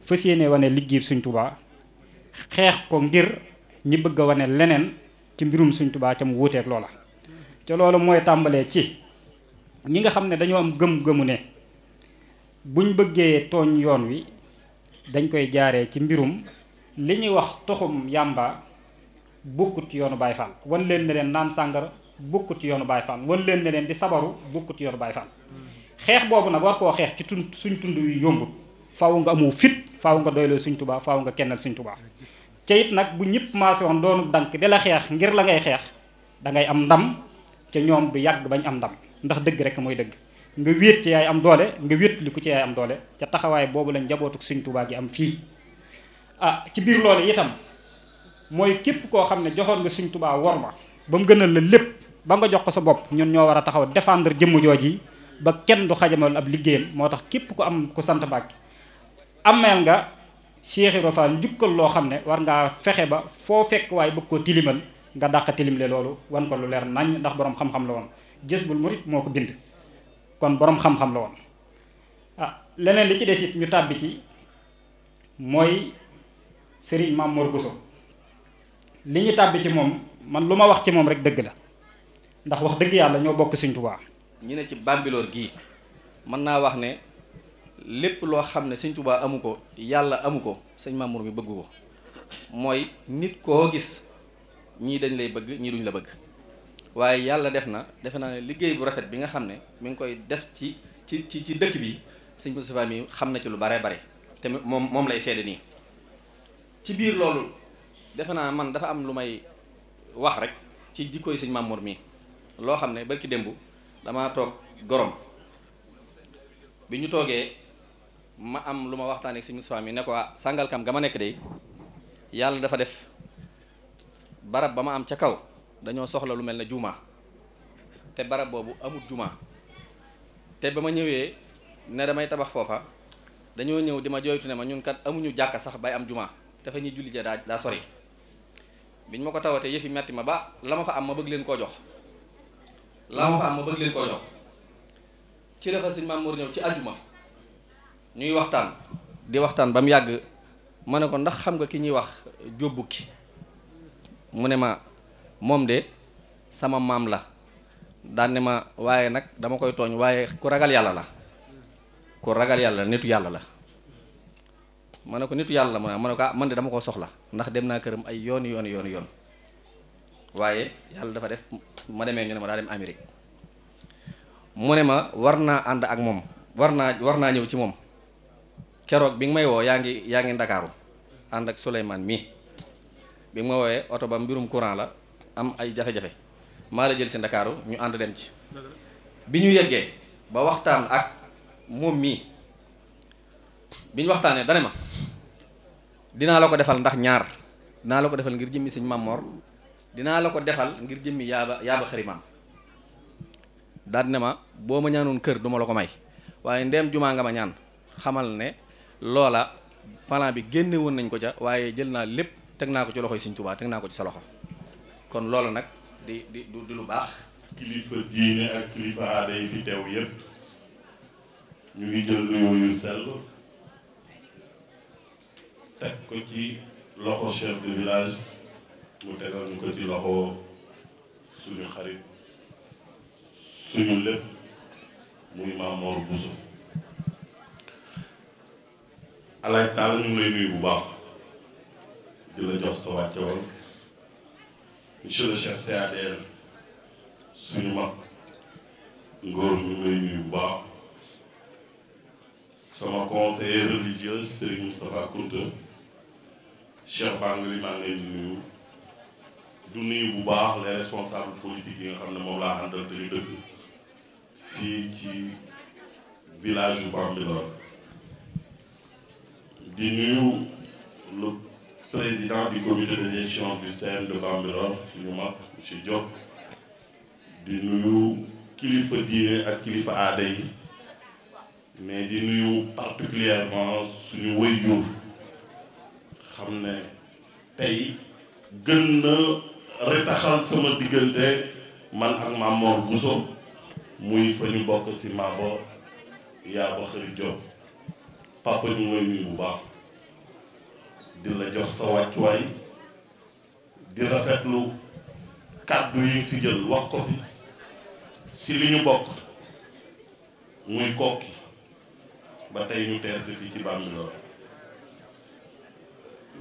Speaker 9: fas yéene wane liggéey Sëriñ Tuubaa xeex ko ngir ñi bëgg a wane leneen ci mbirum Sëriñ Tuubaa ca mu wuuteeg loola ca loolu mooy tàmbalee ci ñi nga xam ne dañoo am gëm-gëmu ne buñ bëggee tooñ yoon wi dañ koy jaaree ci mbirum li ñuy wax toxum yàmba bokkut ci yoonu Baay Faal wan leen ne leen naan sàngara bokkut ci yoonu Baay Faal wan leen ne leen di sabaru bokkut ci yoonu Baay Faal xeex boobu nag war koo xeex ci suñ tund wi yombut faaw nga amu fit faaw nga doyloo Sëriñ Tuubaa faaw nga kennal Sëriñ Tuubaa ca it nag bu ñëpp maase woon doonu dank di la xeex ngir la ngay xeex dangay am ndam ca ñoom du yàgg bañ am ndam ndax dëgg rek mooy dëgg nga wéet ci yaay am doole nga wéet li ku ci yaay am doole ca taxawaay boobu lañ njabootu Sëriñ Tuubaa gi am fii ci biir loolu itam mooy képp koo xam ne joxoon nga Sëriñ Tuubaa wor ma ba mu gënal la lépp ba nga jox ko sa bopp ñun ñoo war a taxaw défendre jëmm jooji ba kenn du xajamal ab liggéeyam moo tax képp ku am ku sant Mbàkke ameel nga Cheikh Ibra Fall njukkal loo xam ne war ngaa fexe ba foo fekk waaye bëgg koo tilimal nga dàq tilimle loolu wan ko lu leer nañ ndax boroom xam-xam la woon Jazbul Murid moo ko bind kon boroom xam-xam la woon leneen li ci des it ñu tàbbi ci mooy Serigne Mamour Bousso li ñu tàbbi ci moom man lu ma wax ci moom rek dëgg la ndax wax dëgg yàlla ñoo bokk Sëriñ Tuubaa
Speaker 10: ñu ne ci Bambilor gii mën naa wax ne lépp loo xam ne Sëriñ Tuubaa amu ko yàlla amu ko sëñ Mamour mi bëgg ko mooy nit koo gis ñii dañ lay bëgg ñii duñ la bëgg waaye yàlla def na defe naa ne liggéey bu rafet bi nga xam ne mi ngi koy def ci dëkk bi sëñ Moustapha mi xam na ci lu bare bare te moom lay seede nii ci biir loolu defe naa man dafa am lu may wax rek ci jikkooy sëñ Mamour mi loo xam ne barki démb damaa toog gorom bi ñu toogee ma am lu ma waxtaanee ak sëñ Moustapha mi ne ko Sàngalkam ga ma nekk de yàlla dafa def barab ba ma am ca kaw dañoo soxla lu mel ne juma te barab boobu amul juma te ba ma ñëwee ne damay tabax foofa dañoo ñëw di ma jooytu ne ma ñun kat amuñu jàkka sax bay am juma dafa ñuy julli ja daa sori biñ ma ko tawatee yëfi metti ma ba la ma fa am ma bëgg leen koo jox ci la fa sëñ Mamour ñëw ci àjjuma ñuy waxtaan di waxtaan ba mu yàgg ma ne ko ndax xam nga ki ñuy wax jóbbukki mu ne ma moom de sama maam la daan ne ma waaye nag dama koy tooñ waaye ku ragal yàlla la, ku ragal yàlla nitu yàlla la. ma ne ko nitu yàlla ma ne ko man de dama koo soxla ndax dem naa këram ay yoon waaye yàlla dafa def ma demee ñu ne ma daa dem Amérique. mu ne ma war naa ànd ak moom war naa ñëw ci moom. keroog bi nga may woo yaa ngi Ndakaaru ànd ak Souleymane mii bi nga ma woowee oto ba mbirum courant la am ay jafe-jafe maa la jël si Ndakaaru ñu ànd dem ci. bi ñu yeggee ba waxtaan ak moom mii bi ñu waxtaanee dane ma dinaa la ko defal ndax ñaar dinaa la ko defal ngir jëmmi sëñ Mamor dinaa la ko defal ngir jëmmi yaaba xarimaam. daal ne ma boo ma ñaanoon kër duma la ko may waaye ndeem jumaa nga ma ñaan xamal ne loola plan bi génne woon nañ ko ca waaye jël naa lépp teg naa ko ci loxoy Sëñ Tuubaa teg naa ko ci sa loxo kon loola nag di lu baax.
Speaker 11: kilifa diine ak kilifa aada yi fi teew yépp ñu ngi jël nuyoo yu sell teg ko ci loxo chef de village mu tegal ñu ko ci loxo suñu xarit suñu lépp muy Maam Mor Bousso. Alaaj Taala ñu ngi lay nuyu bu baax di la jox sa wàccewal monsieur le chef CADL suñu mag ngóor ñu ngi lay nuyu bu baax sama conseiller religieux Serigne Moustapha Kounta Cheikh Bangli maa ngi leen di nuyu du nuyu bu baax les responsables politiques yi nga xam ne moom laa àndal dañu dëkk fii ci village yu Bambilor di nuyu le président du comité de gestion du CM de Bambilor suñu mag monsieur Diop di nuyu kilifa diine ak kilifa aada yi mais di nuyu particulièrement suñu waajur xam ne tey gën na retaxal sama diggante man ak Maam Mor Bousso muy fa ñu bokk ci Mabo Yaaba Xëri Diop papa ñu mooy nuyu bu baax di la jox sa wàccuwaay di rafetlu kàddu yi fi jël wax ko fi ci li ñu bokk muy Kokki ba tey ñu teer si fii ci Bambilor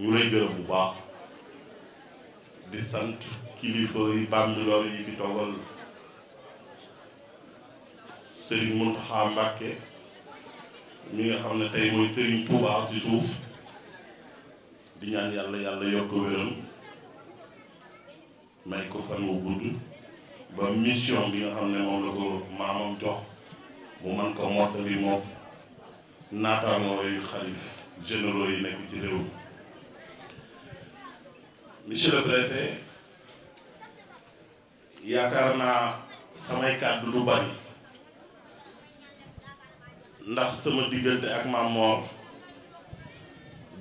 Speaker 11: ñu lay gërëm bu baax di sant kilifa yi Bambilor yi fi toogal Serigne Mountakha Mbacké mi nga xam ne tey mooy Serigne Touba ci suuf di ñaan yàlla yokk wéram may ko fan wu gudd ba mission bi nga xam ne moom la ko maamam jox mu man ko mottali moom naataangoo yu xalif généraux yi nekk ci réew mi. Monsieur le préfet yaakaar naa samay kàddu lu bari ndax sama diggante ak Maam Mor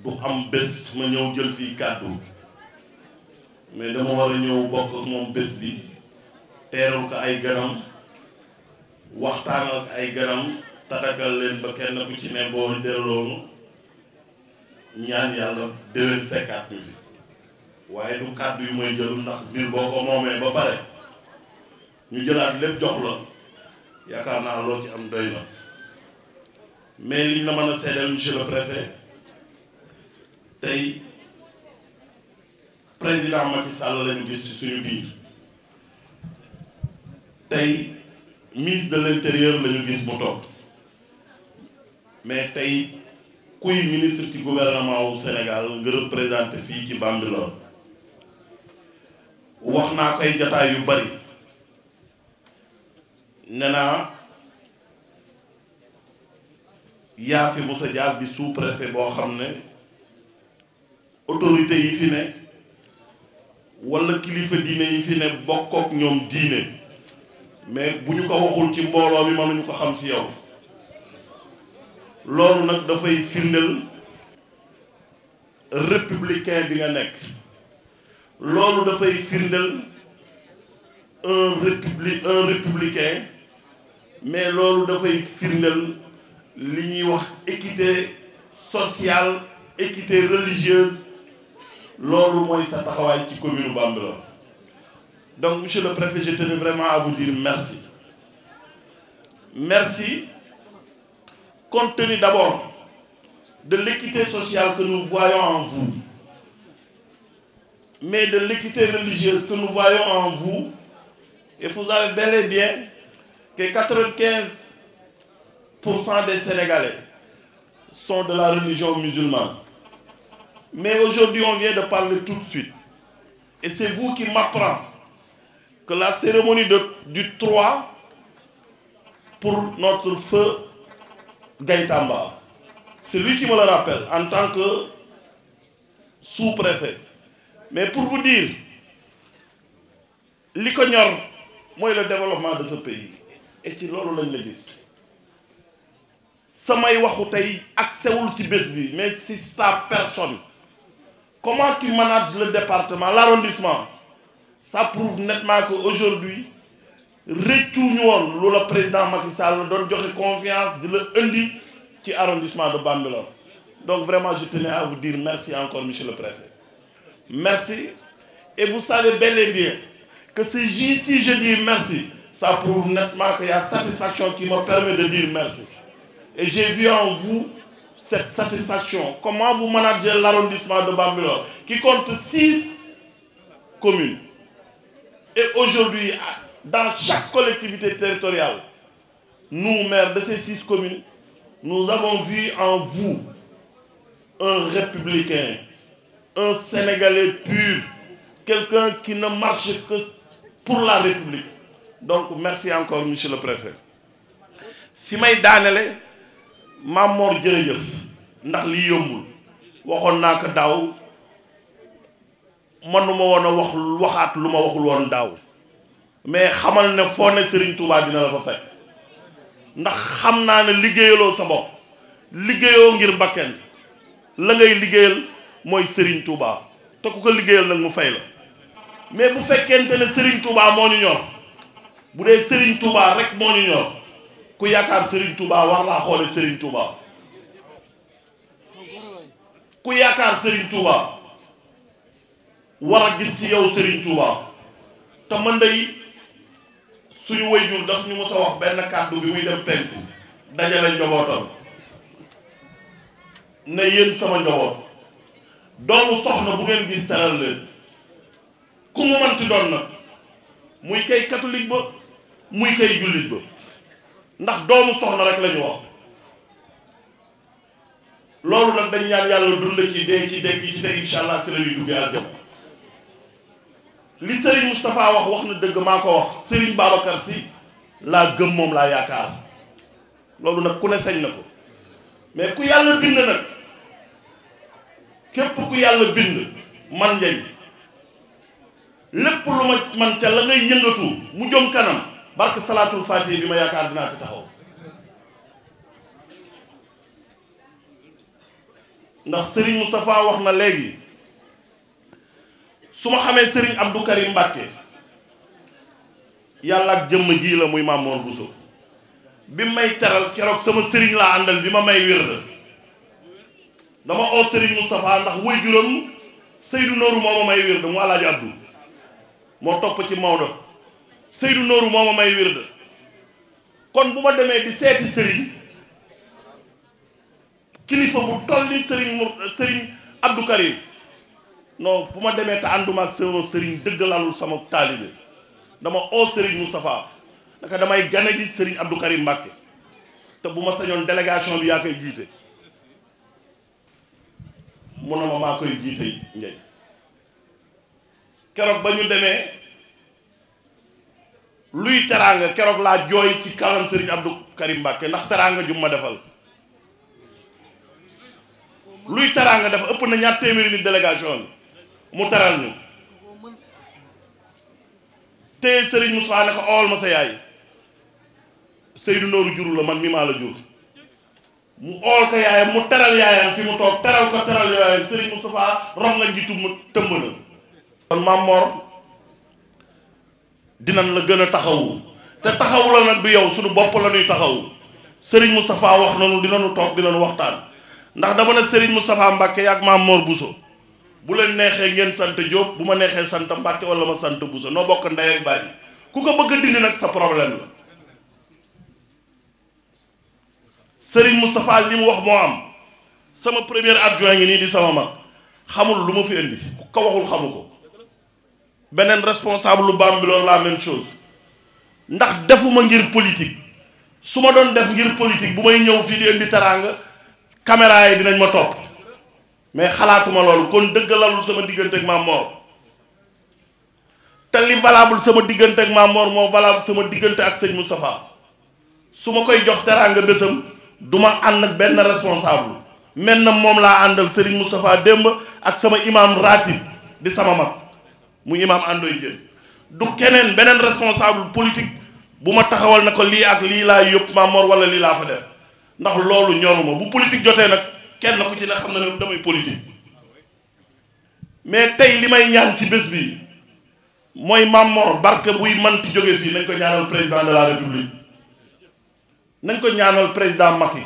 Speaker 11: du am bés ma ñëw jël fii kàddu mais dama war a ñëw bokk ak moom bés bi teeral ko ay ganam waxtaanal ko ay ganam tadakal leen ba kenn ku ci ne boo delloonu ñaan yàlla déwén fekkaat ñu fi waaye du kàddu yu may jël ndax mbir boo ko moomee ba pare ñu jëlaat lépp jox la yaakaar naa loo ci am doy na mais liñ la mën a seedeel monsieur le préfet tey président Macky Sall lañu gis ci suñu biir tey ministre de l'intérieur lañu gis mu toog mais tey kuy ministre ci gouvernement wu Sénégal nga représenté fii ci Bambilor wax naa koy jataay yu bari nee naa yaa fi Moussa Diar di sous-préfet boo xam ne autorité yi fi ne walla kilifa diine yi fi ne bokk ak ñoom diine mais bu ñu ko waxul ci mbooloo mi mënuñu ko xam ci yow loolu nag dafay firndeel républicain bi nga nekk loolu dafay firndeel un républicain mais loolu dafay firndeel li ñuy wax équité sociale équité religieuse loolu mooy sa taxawaay ci commune Bambilor Donc, monsieur le préfet, je tenais vraiment à vous dire merci. Merci, compte tenu d'abord de l'équité sociale que nous voyons en vous, mais de l'équité religieuse que nous voyons en vous. Et vous savez bel et bien que 95% des Sénégalais sont de la religion musulmane. Mais aujourd'hui, on vient de parler tout de suite. Et c'est vous qui m'apprenez que la cérémonie du 3 pour notre feu Gaïtamba, c'est lui qui me le rappelle en tant que sous-préfet. Mais pour vous dire, l'Icognor, moi, le développement de ce pays, et ci loolu lañ la gis samay waxu tey accès-wul ci bés bi, mais c'est ta personne. Comment tu manages le département, l'arrondissement? Ça prouve nettement qu'aujourd'hui, retourne le président Macky Sall donne confiance de l'indi ci arrondissement de Bambilor. Donc vraiment, je tenais à vous dire merci encore, monsieur le préfet. Merci. Et vous savez bel et bien que si je dis merci, ça prouve nettement qu'il y a satisfaction qui me permet de dire merci. Et j'ai vu en vous cette satisfaction. Comment vous managez l'arrondissement de Bambilor, qui compte 6 communes. Et aujourd'hui, dans chaque collectivité territoriale, nous, maires de ces 6 communes, nous avons vu en vous un républicain, un Sénégalais pur, quelqu'un qui ne marche que pour la République. Donc, merci encore, monsieur le préfet. Si je suis Mamor jërëjëf ndax li yombul waxoon naa ko daaw manuma woon a waxaat lu ma waxul woon daaw mais xamal ne foo ne Serigne Touba dina la fa fekk ndax xam naa ne liggéeyaloo sa bopp liggéeyoo ngir bakken la ngay liggéeyal mooy Serigne Touba te ku ko liggéeyal nag mu fay la mais bu fekkente ne Serigne Touba moo ñu ñor bu dee Serigne Touba rek moo ñu ñor ku yaakaar Serigne Touba war laa xoole Serigne Touba ku yaakaar Serigne Touba war a gis ci yow Serigne Touba te man day suñu waajur daf ñu mës a wax benn kàddu bi muy dem penku dajale njabootam ne yéen sama njaboot doomu soxna bu ngeen gis teral leen ku mu manti doon nag muy kay catholique ba muy kay jullit ba ndax doomu soxna rek lañu wax loolu nag dañ ñaan yàlla dund ci dee ci dekk ci te incha allah si la ñuy duggee aljana li Serigne Moustapha wax na dëgg maa ko wax Serigne Babacar Sy laa gëm moom laa yaakaar loolu nag ku ne sañ na ko mais ku yàlla bind nag képp ku yàlla bind man njëñ lépp lu ma man ca la ngay yëngatu mu jëm kanam barke salaatul faatiha bi ma yaakaar dinaa ci taxaw ndax Serigne Moustapha wax na léegi su ma xamee Serigne Abdou Karim Mbacké yàlla ak jëmm ji la muy Mamour Bousso bi may teral keroog sama Serigne laa àndal bi ma may wérd dama oo Serigne Moustapha ndax waajuram Seydou Nourou moo ma may wérd mu Alaaji Abdou moo topp ci Maodo Seydou Nourou moo ma may wérd kon bu ma demee di seeti Serigne kilifa bu toll ni Serigne Abdou Karim non bu ma demee te ànduma ak sama Serigne dëggalalul sama taalibe dama oo Serigne Moustapha naka damay gane ji Serigne Abdou Karim Mbacké te bu ma sañoon délégation bi yaa koy jiite mu ne ma maa koy jiite njëy keroog ba ñu demee luy teraanga keroog laa jooy ci kanam Serigne Abdou Karim Mbacké ndax teraanga ju ma defal luy teraanga dafa ëpp na 2 téeméeri nit délégation bi mu teral ñu te Serigne Moussa ne ko ool ma sa yaay Seydou Nourou juru la man mi maa la jur mu ool ko yaayam mu teral yaayam fi mu toog teral ko teral yaayam Serigne Moustapha rom nga njiitu mu tëmb na kon Mamor dinañ la gën a taxawu te taxawu la nag du yow suñu bopp la ñuy taxawu Serigne Moustapha wax nañu dinañu toog dinañu waxtaan ndax dama ne Serigne Moustapha Mbacké ak Mamor Bousso bu leen neexee ngeen sant Diop bu ma neexee sant Mbàkke wala ma sant Bousso noo bokk ndey ak bàyyi ku ko bëgg a dindi nag sa problème la. Serigne Moustapha li mu wax moo am sama premier adjoint ngi nii di sama mag xamul lu ma fi indi ku ko waxul xamu ko. beneen responsable lu Bambilor la même chose ndax defuma ngir politique su ma doon def ngir politique bu may ñëw fii di indi teraanga caméra yi dinañ ma topp mais xalaatuma loolu kon dëggalalul sama diggante ak Mame Mor te li valable sama diggante ak Mame Mor moo valable sama diggante ak sëñ Moustapha su ma koy jox teraanga bésam du ma ànd ak benn responsable mel na moom laa àndal Serigne Moustapha démb ak sama imam ratib di sama mag mu imam àndoy jën du keneen beneen responsable politique bu ma taxawal na ko lii ak lii laa yóbbu Mame Mor wala lii laa fa def ndax loolu ñoruma bu politique jotee nag kenn ku ci ne xam na ne damay politique mais tey li may ñaan ci bés bi mooy Mame Mor barke buy manti jóge fii nañ ko ñaanal président de la république nañ ko ñaanal président Macky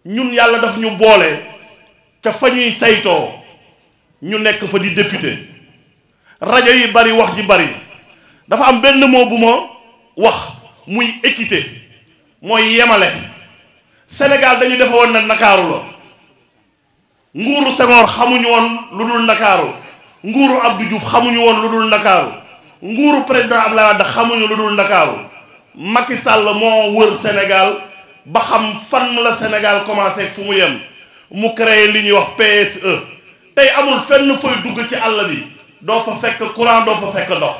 Speaker 11: ñun yàlla daf ñu boole ca fa ñuy saytoo ñu nekk fa di député rajo yi bari wax ji bari dafa am benn mot bu ma wax muy équité mooy yemale Sénégal dañu defe woon na Ndakaaru la nguuru Senghor xamuñu woon lu dul Ndakaaru nguuru Abdou Diouf xamuñu woon lu dul Ndakaaru nguuru président Abdoulaye Wade xamuñu lu dul Ndakaaru Macky Sall moo wër Sénégal ba xam fan la Sénégal commencé fu mu yem mu créé li ñuy wax PSE tey amul fenn fooy dugg ci àll bi doo fa fekk courant doo fa fekk ndox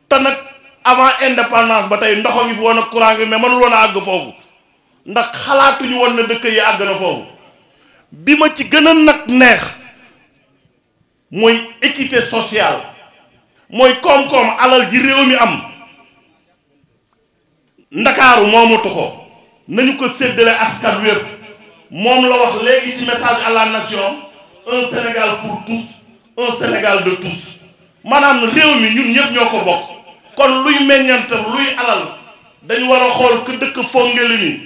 Speaker 11: te nag avant indépendance ba tey ndox a ngi fi woon ak courant ngi mais mënul woon a àgg foofu ndax xalaatuñu woon na dëkk yi àgg na foofu bi ma ci gën a nag neex mooy équité sociale mooy koom-koom alal ji réew mi am ndakaaru moomatu ko nañu ko séddale askan wépp moom la wax léegi ci message à la nation un Sénégal pour tous un Sénégal de tous maanaam réew mi ñun ñëpp ñoo ko bokk kon luy meññante luy alal dañu war a xool que dëkk Fongeli ni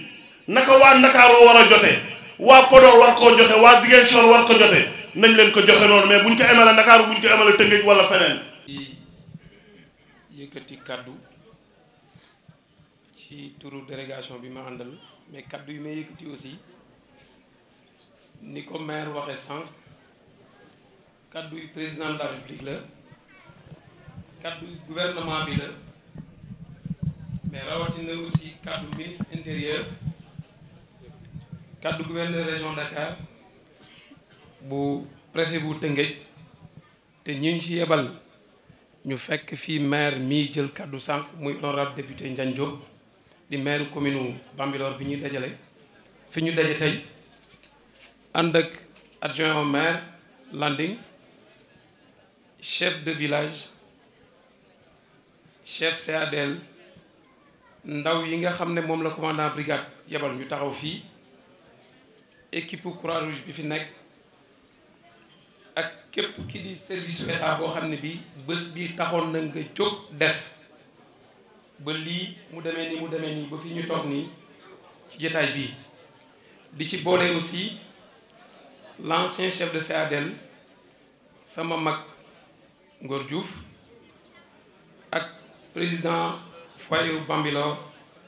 Speaker 11: naka waa Ndakaaroo war a jote waa Podor war koo joxe waa Ziguinchor war ko jote nañ leen ko joxe noonu mais buñ ko emale Ndakaaru buñ ko emale Tëngéej wala feneen.
Speaker 3: yëkkati kaddu ci turu délégation bi ma àndal mais kaddu yi may yëkkati aussi ni ko maire waxee sànq kaddu yi président de la République la kaddu yi gouvernement bi la mais rawatina aussi kaddu ministre intérieur kaddu gouverneur région Dakar bu préfet bu Tëngéej te ñu ci yebal ñu fekk fii maire mii jël kaddu sànq muy honorable député Ndiagne Diop di maire commune Bambilor bi ñuy dajale fi ñu daje tey ànd ak adjoint au maire Landing chef de village chef CADL ndaw yi nga xam ne moom la commandant brigade yebal ñu taxaw fii équipe Croix-Rouge bi fi nekk ak képp ki di service su état boo xam ne bi bés bi taxoon na nga jóg def ba lii mu demee nii mu demee nii ba fi ñu toog nii ci jotaay bii di ci boole aussi l'ancien chef de CADL sama mag Ngor Diouf ak président foyer Bambilor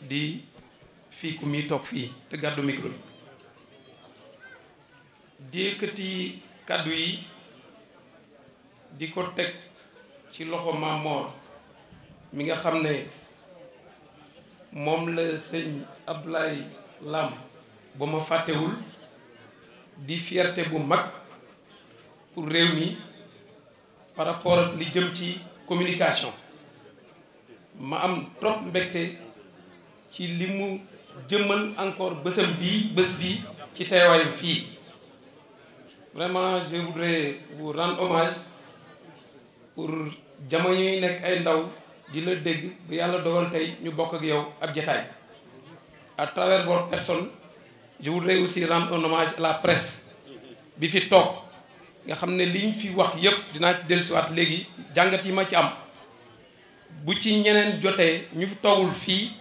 Speaker 3: di fii ku muy toog fii te gàddu micro bi di yëkkati kàddu yi di ko teg ci loxo Mame Mor mi nga xam ne moom la sëñ Abdoulaye Lam ba ma fàttewul di fierté bu mag pour réew mi par rapport ak li jëm ci communication ma am trop mbégte ci li mu jëmmal encore bésam bii bés bi ci teewaayam fii vraiment je voudrais vous rendre hommage pour jamono yi nekk ay ndaw di la dégg ba yàlla dogal tey ñu bokk ak yow ab jataay à travers votre personne je voudrais aussi rendre un hommage à la presse bi fi toog nga xam ne liñ fi wax yépp dinaa ci dellusiwaat léegi jàngat yi ma ci am bu ci ñeneen jotee ñu fi toogul fii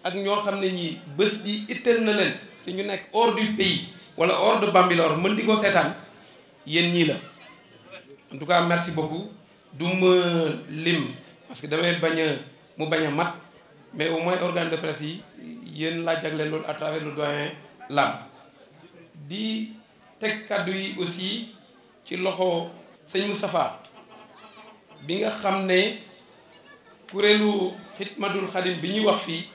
Speaker 3: ak ñoo xam ne ñi bés bi itteel na leen te ñu nekk hors du pays wala hors de Bambilor mën di ko seetaan yéen ñii la
Speaker 12: en tout cas merci beaucoup du ma lim parce que damay mu bañ a mat mais au moins organe de presse yi yéen laa jagleel loolu à travers le doyen Lam di teg kàddu yi aussi ci loxo sëñ Moustapha bi nga xam ne kuréelu Xidmatul Xadim bi ñuy wax fii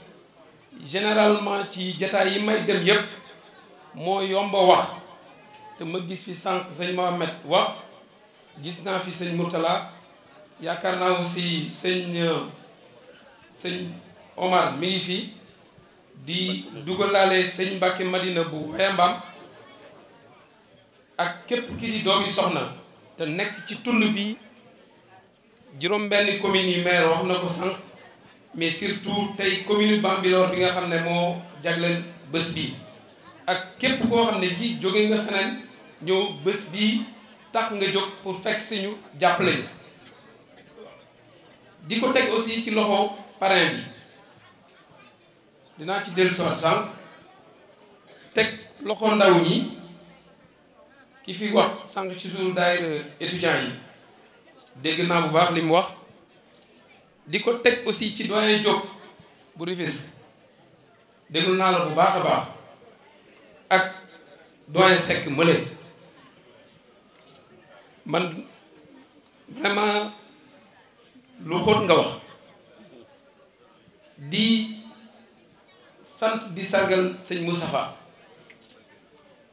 Speaker 12: généralement ci jataay yi may dem yépp moo yomba wax te ma gis fi sànq sëñ Mohamed wax gis naa fi sëñ Mourtala yaakaar naa aussi sëñ Omar mi ngi fi di dugalaale sëñ Mbàkke Madina bu Wayambam ak képp ki di doomi soxna te nekk ci tund bi juróom-benn communes yi maire wax na ko sànq mais surtout tey commune Bambilor bi nga xam ne moo jagleel bés bi ak képp koo xam ne ji jóge nga feneen ñëw bés bii tax nga jóg pour fekk si ñu jàppale ñu di ko teg aussi ci loxo parrain bi dinaa ci dellu soir sànq teg loxo ndaw ñi ki fi wax sànq ci jour daayira étudiants yi dégg naa bu baax li mu wax di ko teg aussi ci doyen Diop bu Rufisque déglu naa la bu baax a baax ak doyen Seck mële man vraiment lu xóot nga wax di sant di sargal sëñ Moustapha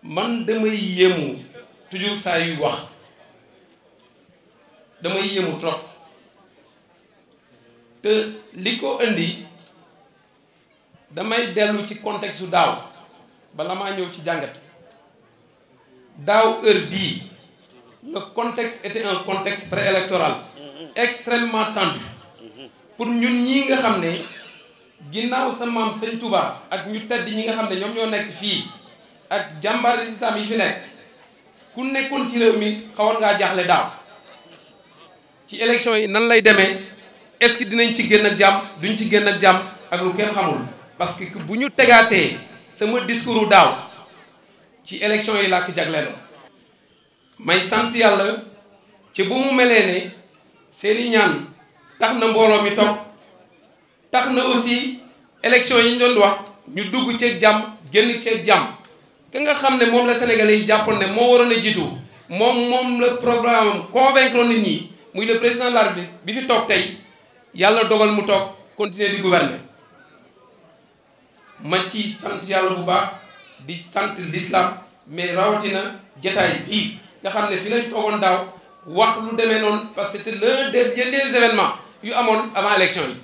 Speaker 12: man damay yéemu toujours saa yuy wax damay yéemu trop te li ko indi damay dellu ci contexte su daaw bala maa ñëw ci jàngat daaw heure bii le contexte était un contexte préélectoral extrêmement tendu pour ñun ñii nga xam ne ginnaaw sa maam sëñ Touba ak ñu tedd ñi nga xam ne ñoom ñoo nekk fii ak jàmbaar islam yi fi nekk ku nekkoon ci réew mi xawoon ngaa jaaxle daaw ci élection yi nan lay demee est-ce que dinañ ci génn ak jàmm duñ ci génn ak jàmm ak lu kenn xamul parce que bu ñu tegaatee sama discours daaw ci élection yi laa ko jagleeloon may sant yàlla ci bu mu melee ne seeni ñaan tax na mbooloo mi toog tax na aussi élection yi ñu doon wax ñu dugg ceeg jàmm génn ceeg jàmm ka nga xam ne moom la Sénégalais yi jàppoon ne moo waroon a jiitu moom la programme convaincre nit ñi muy le président de la République bi fi toog tey yàlla dogal mu toog continuer di gouverner ma ci sant yàlla bu baax di sant l'islam mais rawatina jataay bii nga xam ne fi lañ toogoon daaw wax lu demee noonu parce que c'était l'un des derniers événements yu amoon avant élection yi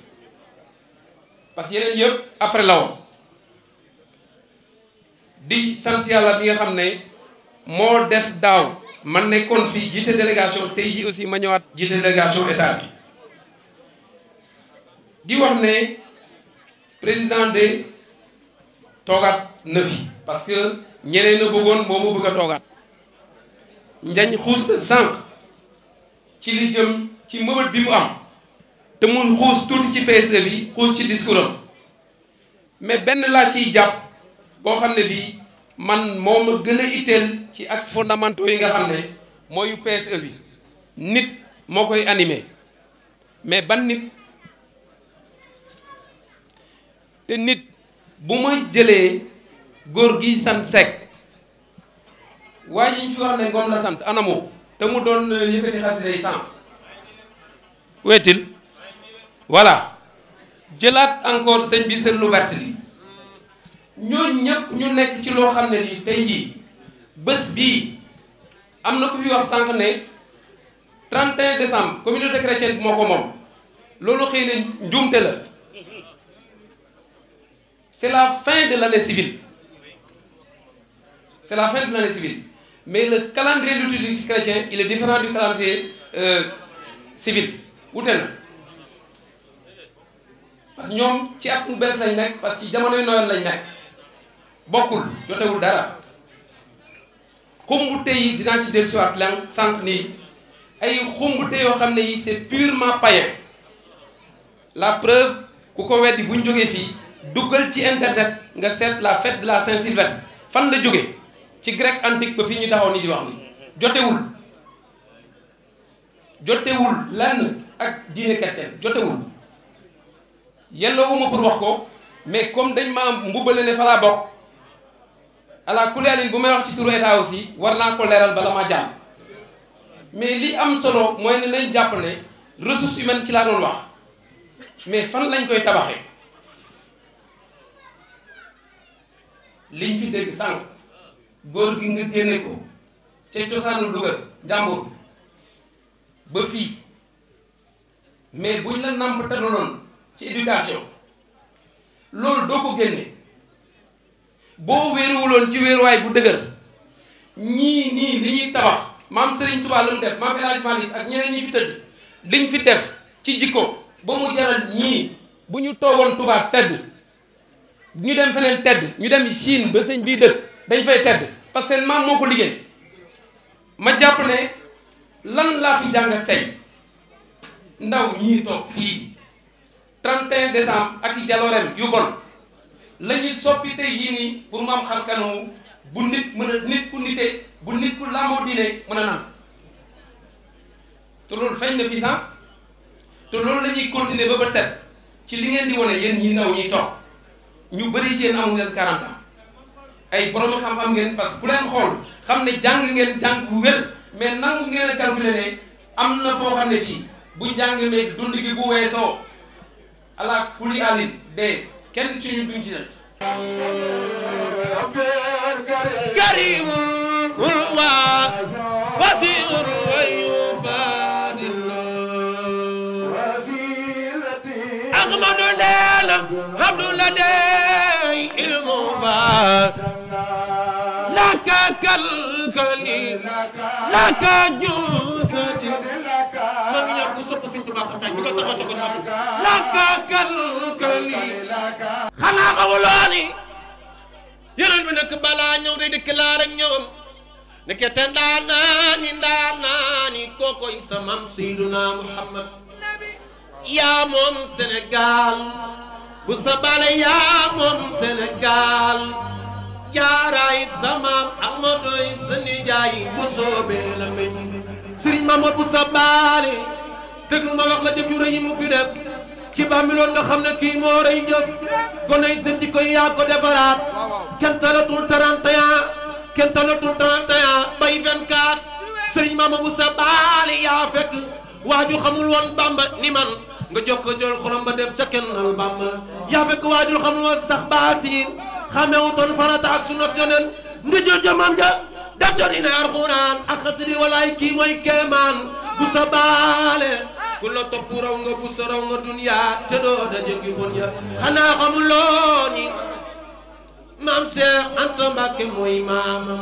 Speaker 12: parce que yeneen yëpp après la woon di sant yàlla bi nga xam ne moo def daaw man nekkoon fii jiite délégation tey ji aussi ma ñëwaat jiite délégation état bi di wax ne président de toogaat na fi parce que ñeneen a bëggoon moo ma bëgg a toogaat njañ xuus na sànq ci li jëm ci mëbët bi mu am te mun xuus tuuti ci PSE bi xuus ci discours am mais benn laa ciy jàpp boo xam ne bii man moo ma gën a itteel ci axes fondamentaux yi nga xam ne mooy PSE bi nit moo koy animé mais ban nit te nit bu ma jëlee góor gi sant Seck waaye yi ñu fi wax ne Ngom la sant anamoo te mu doon yëkkati xasida yi sant weetil voilà jëlaat encore sëñ bi seen lu vert li ñooñu ñëpp ñu nekk ci loo xam ne lii tey jii bés bii am na ku fi wax sànq ne 31 décembre communauté chrétienne bi moo ko moom loolu xëy na njuumte la c'est la fin de l'année civile c'est la fin de l'année civile mais le calendrier liturgique chrétien il est différent du calendrier civil wute na parce que ñoom ci at mu bees lañ nekk parce que ci jamonoy Noël lañ nekk bokkul jotewul dara xumbute yi dinaa ci dellusiwaat lan sànq nii ay xumbute yoo xam ne yi c'est purement païen la preuve ku ko weddi bu ñu jógee fii duggal ci internet nga seet la fête de la Saint-Sylvestre fan la jóge ci grec antique ba fii ñu taxaw ni di wax ni jotewul jotewul lenn ak diine chrétienne jotewul yelloowuma pour wax ko mais comme dañ ma mbubbale ne fa laa bokk ala kulaalin bu may wax ci turu état aussi war naa ko leeral bala ma jàll mais li am solo mooy ne nañ jàpp ne ressource humaine ci laa doon wax mais fan lañ koy tabaxee liñ fi dégg sànq góor gi nga génne ko ca cosaanu dugal njàmbur ba fii mais buñ la nampataloon ci éducation loolu doo ko génne boo wéeruwuloon ci wéeruwaay bu dëgër ñii nii li ñuy tabax maam Serigne Touba lu mu def maam El Hadj Malick ak ñeneen ñi fi tëdd liñ fi def ci jikko ba mu jaral ñii bu ñu toogoon Touba tedd ñu dem feneen tedd ñu dem Chine ba sëñ bii dëkk dañ fay tedd parce que maam moo ko liggéey ma jàpp ne lan laa fi jàng tey ndaw ñii toog fii 31 décembre ak i jaloorem yu bon la ñuy soppi tey yii nii pour mu am xar kanamu bu nit mën a nit ku nite bu nit ku làmboo diine mën a naan te loolu feeñ na fii sax te loolu la ñuy continuer ba bët set ci li ngeen di wane yéen ñi ndaw ñuy toog ñu bëri ci yéen amul leen 40 ans ay borom xam-xam ngeen parce que ku leen xool xam ne jàng ngeen jàng ku wér mais nangu ngeen a calculer ne am na foo xam ne fii bu jàng meeg dund gi bu weesoo ala kuli alin de kenn ci ñu duñ ci net
Speaker 1: كريم وواسع ويفادل أحمد ليلى عبد لدي المبارك لك كالكلي لك جوسة من يرقص سنت ما خسائر لك كالكلي خنا قولاني yéen bi nag balaa ñëw de déclaré ak ñoom nekk te ndaanaani kookoy sa maam Seyduna Muhammad yaa moom Sénégal bu sa bale yaa moom Sénégal jaaraay sa maam Ahmadoy sa nijaay bu soobee la meñ Sëriñ Mamadou bu sa bale déglu ma wax la jëf yu rëy yi mu fi def ci Bambilor nga xam ne kii moo rëy jëf gonay seen jikko yaa ko defaraat kenn talatul 31 kenn talatul 31 bay 24 Sëriñ Mamadou sa baali yaa fekk waaju xamul woon Bamba ni man nga jokko jël xolam ba def ca kennal Bamba yaa fekk waaju xamul woon sax baasin xamewutoon farata ak sunna yeneen nga jël jamam ja def ca dina Alxuraan ak xasidi walaay kii mooy kéemaan bu sa baale ku la topp raw nga bu sa raw nga duniya te doo daje gi bon ya xanaa xamuloo ni maam Seex Anta Mbàkke mooy maamam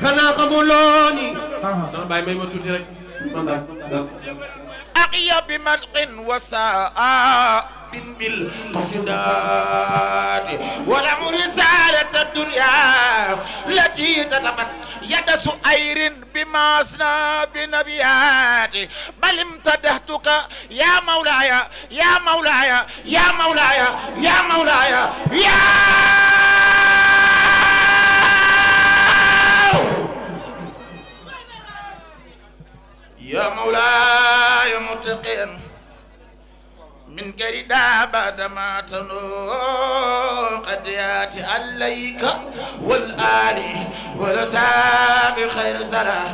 Speaker 1: xanaa xamuloo ni sama baay may ma tuuti rek aqiya bi madqin wa saa بالقصدات والأمر سارة الدنيا التي تتفت يد سؤير بما أصنع بنبيات بل امتدحتك يا مولاي يا مولاي يا مولاي يا مولاي يا يا مولاي متقين من كردا بعدما تنو قد ياتي عليك والآل والأصحاب خير صلاة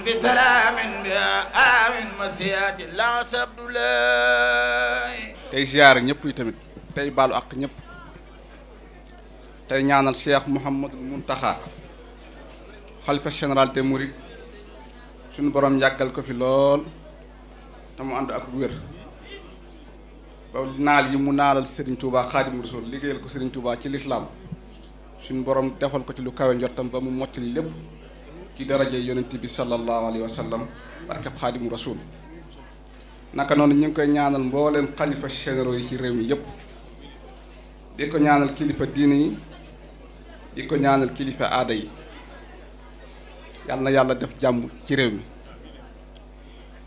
Speaker 1: بسلام بآمن مسيات الله سبد الله
Speaker 13: tey ziar ñëpp yi tamit tey baalu ak ñëpp tey ñaanal Cheikh Mouhamadul Mountakha xalifa général des Mourides suñu borom yàggal ko fi lool te mu ànd ak wér ba naal yi mu naalal Serigne Touba Xaadimu Rasuul liggéeyal ko Serigne Touba ci lislaam suñu borom defal ko ci lu kawe njottam ba mu mottali lépp ci daraje yonent bi sallallahu alayhi wa sallam barkeb Xaadimu Rasuul naka noonu ñu ngi koy ñaanal mbooleem xalifa généraux yi ci réew mi yëpp di ko ñaanal kilifa diine yi di ko ñaanal kilifa aada yi yàlla na yàlla def jàmm ci réew mi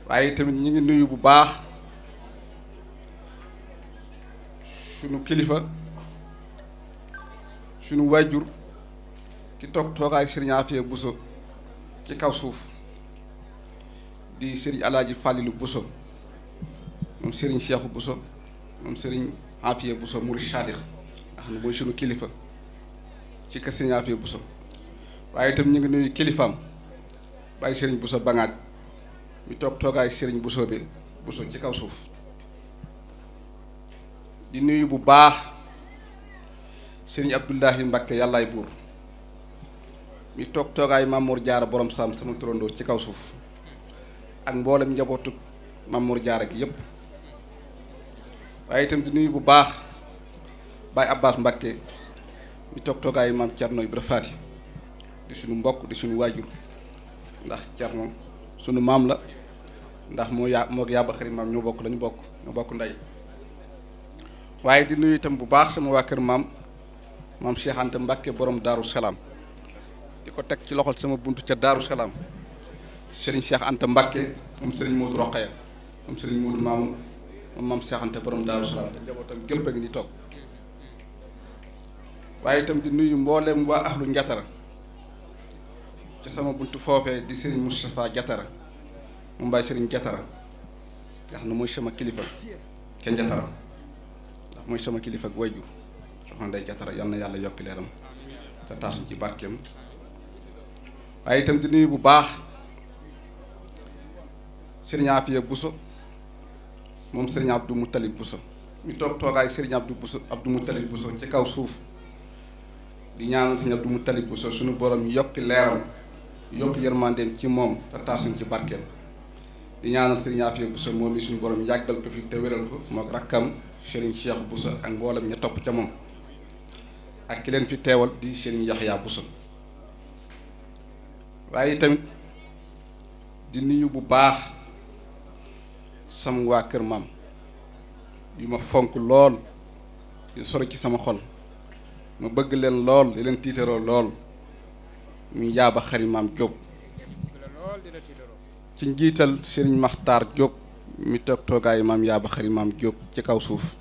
Speaker 13: waaye tamit ñi ngi nuyu bu baax sunu kilifa sunu waajur ki toog toogaay Serigne Afia Bousso ci kaw suuf di Serigne Alaaji Fàllilu Bousso moom Serigne Cheikhu Bousso moom Serigne Afia Bousso Murid Sadikh nga xam ne mooy sunu kilifa ci kër Serigne Afia Bousso waaye itam ñu ngi nuyu kilifaam bàyyi Serigne Bousso Bangaaj mi toog toogaay Serigne Bousso bi Bousso ci kaw suuf di nuyu bu baax Serigne Abdoulahi Mbakke yàllaay buur mi toog toogaay Mamour Diarra borom Sam sama turandoo ci kaw suuf ak mboolem njabootu Mamour Diarra gi yépp waaye itam di nuyu bu baax Baye Abbas Mbakke mi toog toogaay maam Thierno Ibra Faty di suñu mbokk di suñu waajur ndax Thierno suñu maam la ndax moo yàbba xarit maam ñoo bokk lañu bokk ñoo bokk ndey waaye di nuyu itam bu baax sama waa kër maam Cheikh Anta Mbakke borom Daaru Salaam di ko teg ci loxol sama buntu ca Daaru Salaam Serigne Cheikh Anta Mbakke moom Serigne Modou Rokhaya moom Serigne Modou Mamoun moom maam Cheikh Anta borom Daaru Salaam te njabootam gépp a ngi di toog waaye itam di nuyu mboolem waa ahlu Njatara ca sama buntu foofee di Serigne Moustapha Jatara moom Baye Serigne Jatara nga xam ne mooy sama kilifa ca Njatara ndax mooy sama kilifa ak wayjur soxna Ndey Jatara yal na yàlla yokki leeram te taasuñ ci barkeem waaye itam di nuyu bu baax Serigne Afia Bousso moom Serigne Abdou Moutalib Bousso mi toog toogaay Serigne Abdou Moutalib Bousso ci kaw suuf di ñaanal Serigne Abdou Moutalib Bousso suñu borom yokki leeram yokki yërmandeem ci moom te taasuñ ci barkeem di ñaanal Serigne Afia Bousso moom mi suñu borom yàggal ko fi te wéral ko mook rakkam Serigne Cheikh Bousso ak mboolem ña topp ca moom ak ki leen fi teewal di Serigne Yaxya Bousso waaye tamit di nuyu bu baax sama waa kër maam yu ma fonk lool yu sori ci sama xol ma bëgg leen lool di leen tiitaroo lool muy yaaba xari maam Diop ci njiital Serigne Makhtar Diop mi toog toogaayu maam yaaba xari maam Diop ci kaw suuf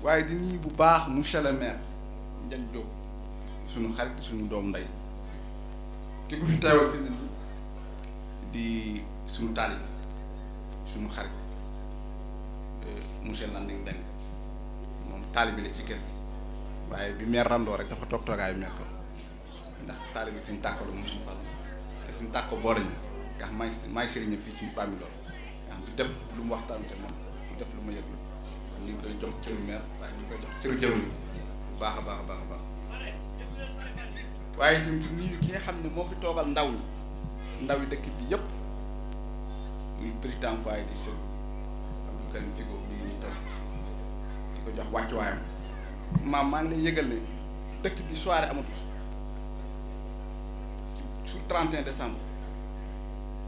Speaker 13: waaye di nuyu bu baax monsieur le maire Ndiagne Diop suñu xarit suñu doom ndey ki ko fi teewal fi di suñu taalib suñu xarit monsieur Landing Deng moom taalibi la ci kër gi waaye bi meer randoo rek dafa toog toogaayu meer ko ndax taalibi suñu tàkko la moom suñu fàll te suñu tàkko boole ñu nga xam maay sëriñam fii ci Bambilor nga xam du def lu mu waxtaan te moom du def lu ma yëglu ñu ngi koy jox cëru meer waaye ñu ngi koy jox cëru jëruñu bu baax a baax a baax a baax waaye tamit nii ki nga xam ne moo fi toogal ndaw ñi ndaw yi dëkk bi yëpp muy président foyer di sëñ Abdou Karim Figo bii ñu toog di ko jox wàccuwaayam maam maa ngi lay yëgal ne dëkk bi soirée amatu su 31 décembre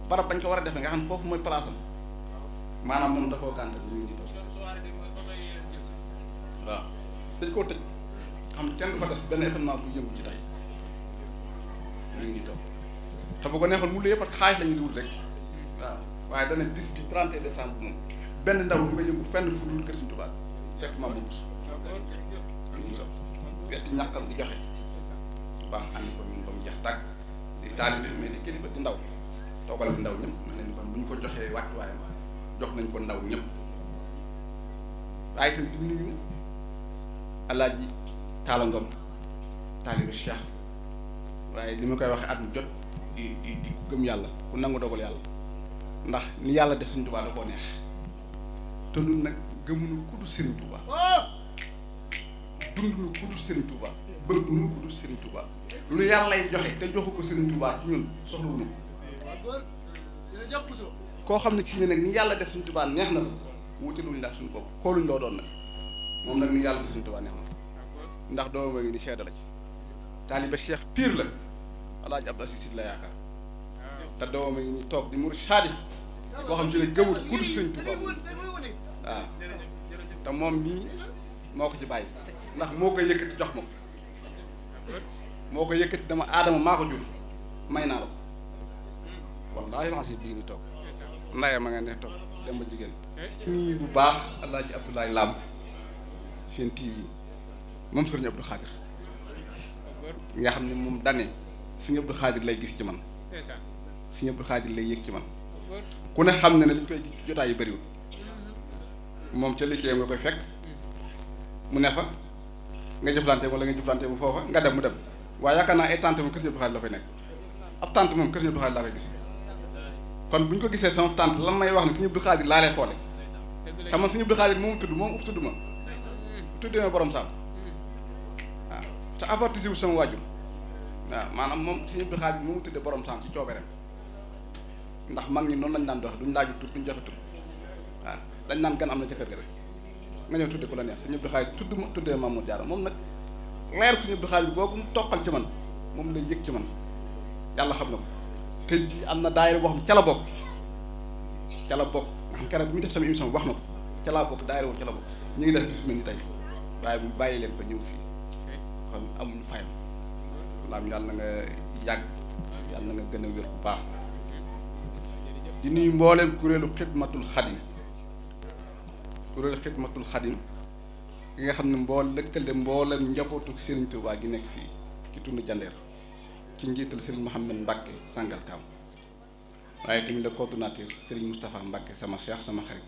Speaker 13: barab bañ ko war a defee nga xam ne foofu mooy place am maanaam moom da koo gàntal ñu ngi toog waaw dañ koo tëj xam ne kenn du fa def benn événement bu yëngu ci tey ñu ngi toog te bu ko neexoon mu lu yëpp ak xaalis la ñu di wut rek waaw waaye dana bis bi 31 décembre moom benn ndaw bu nga yëngu fenn fu dul kër Sëriñ Tuubaa fekk maam bu bus ñu toog wetti ñàkkal di joxe bu baax ànd ko ñun ba mu jeex tàgg di taalibe mais di kilifa di ndaw toogal bi ndaw ñëpp mën nañu kon bu ñu ko joxee wàccuwaayam jox nañ ko ndaw ñëpp waaye itam di nuyu Alaaji Taala Ngom taalibe Cheikh waaye li ma koy waxee at mu jot di ku gëm yàlla ku nangu dogal yàlla ndax ni yàlla def Sëriñ Tuubaa da koo neex te nun nag gëmuñu ku dul Sëriñ Tuubaa dunduñu ku dul Sëriñ Tuubaa bëgguñu ku dul Sëriñ Tuubaa lu yàlla lay joxe te joxu ko Sëriñ Tuubaa ci ñun soxlawuñu koo xam ne ci ne nag ni yàlla def Sëriñ Tuubaa neex na la wuute luñu ndax suñu bopp xooluñ loo doon nag moom nag ni yàlla def Sëriñ Tuubaa neex na ndax dooma ngi ni seede la ci taaliba Cheikh pire la Alaaji Abdou Aziz Sy la yaakaar te dooma ngi ni toog di murid saadix koo xam ci ne gëmul ku dul Sëriñ Tuubaa waaw te moom mii moo ko ci bàyyi ndax moo koy yëkkati jox ma moo ko yëkkati dama aadama maa ko jur may naa la ko wallaahi lancé bii ni toog ndaye ma nga ne toog dem ba jigéen nii bu baax Alaaji Abdoulaye Lam Sen TV moom Sëriñ Abdou Khadir nga xam ne moom dane Sëñ Abdou Khadir lay gis ci man Sëñ Abdou Khadir lay yëg ci man ku ne xam ne ne li ñu koy gis ci jotaay yu bëriwul moom ca liggéeyam nga koy fekk mu ne fa nga jëflante wala nga jëflante mu foofa nga dem mu dem waaye yaakaar naa ay tante moom kër Sëñ Abdou Khadir la fay nekk ab tante moom kër Sëñ Abdou Khadir laa koy gis kon bu ñu ko gisee sama tante lan may wax ne Sëñ Abdou Khadir laa lay xoole te man Sëñ Abdou Khadir moomu tudd moom uf tudd ma tuddee ma borom saam waaw te avertise wu sama waajur waaw maanaam moom Sëñ Abdou Khadir moomu tuddee borom saam ci coobereem ndax mag ñi noonu lañ daan doxe duñ laaju tur duñ joxe tur waaw dañ naan gan am na ca kër ga rek nga ñëw tudde ku la neex Sëñ Abdou Khadir tudd ma tuddee Mamour Diarra moom nag leer Sëñ Abdou Khadir boobu mu toqal ci man moom lay yëg ci man yàlla xam na ko tey jii am na daayira boo xam ca la bokk nga xam keroog bi mu def sama émission wax na ko ca laa bokk daayira boobu ca la bokk ñu ngi def bis mel ni tey waaye bu bàyyi leen fa ñëw fii kon amuñu fayam laam yàlla na nga yàgg yàlla na nga gën a wér bu baax di nuyu mbooleem kuréelu xidmatul xadim ki nga xam ne lëkkale mbooleem njabootu Serigne Touba gi nekk fii ci tund Jandeer ci njiital Serigne Mouhamed Mbacke Sangalkam waaye tamit le coordonnateur Serigne Moustapha Mbacke sama cheikh sama xarit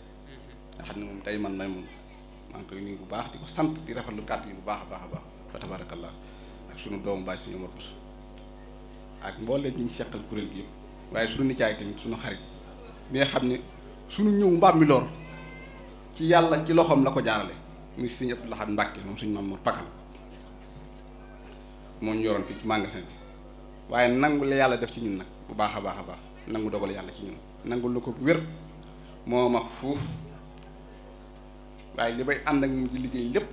Speaker 13: nga xam ne moom day man may moom maa ngi koy nuyu bu baax di ko sant di rafetlu kàddu yi bu baax a baax a baax fa tabarakallah ak sunu doomu baay suñu Omar Bousso ak mbooleem ñi ñu seqal kuréel gi yëpp waaye sunu nijaay tamit sunu xarit bi nga xam ne sunu ñëw Mbambilor ci yàlla ci loxoom la ko jaarale muy Sëñ Abdou Lahad Mbacke moom suñu Mamour Pakal moo ñu yoroon fii ci magasin bi waaye nangu la yàlla def ci ñun nag bu baax a baax a baax nangu dogal yàlla ci ñun nangul la ko wér moo mag fuuf waaye li bay ànd ak mu di liggéey lépp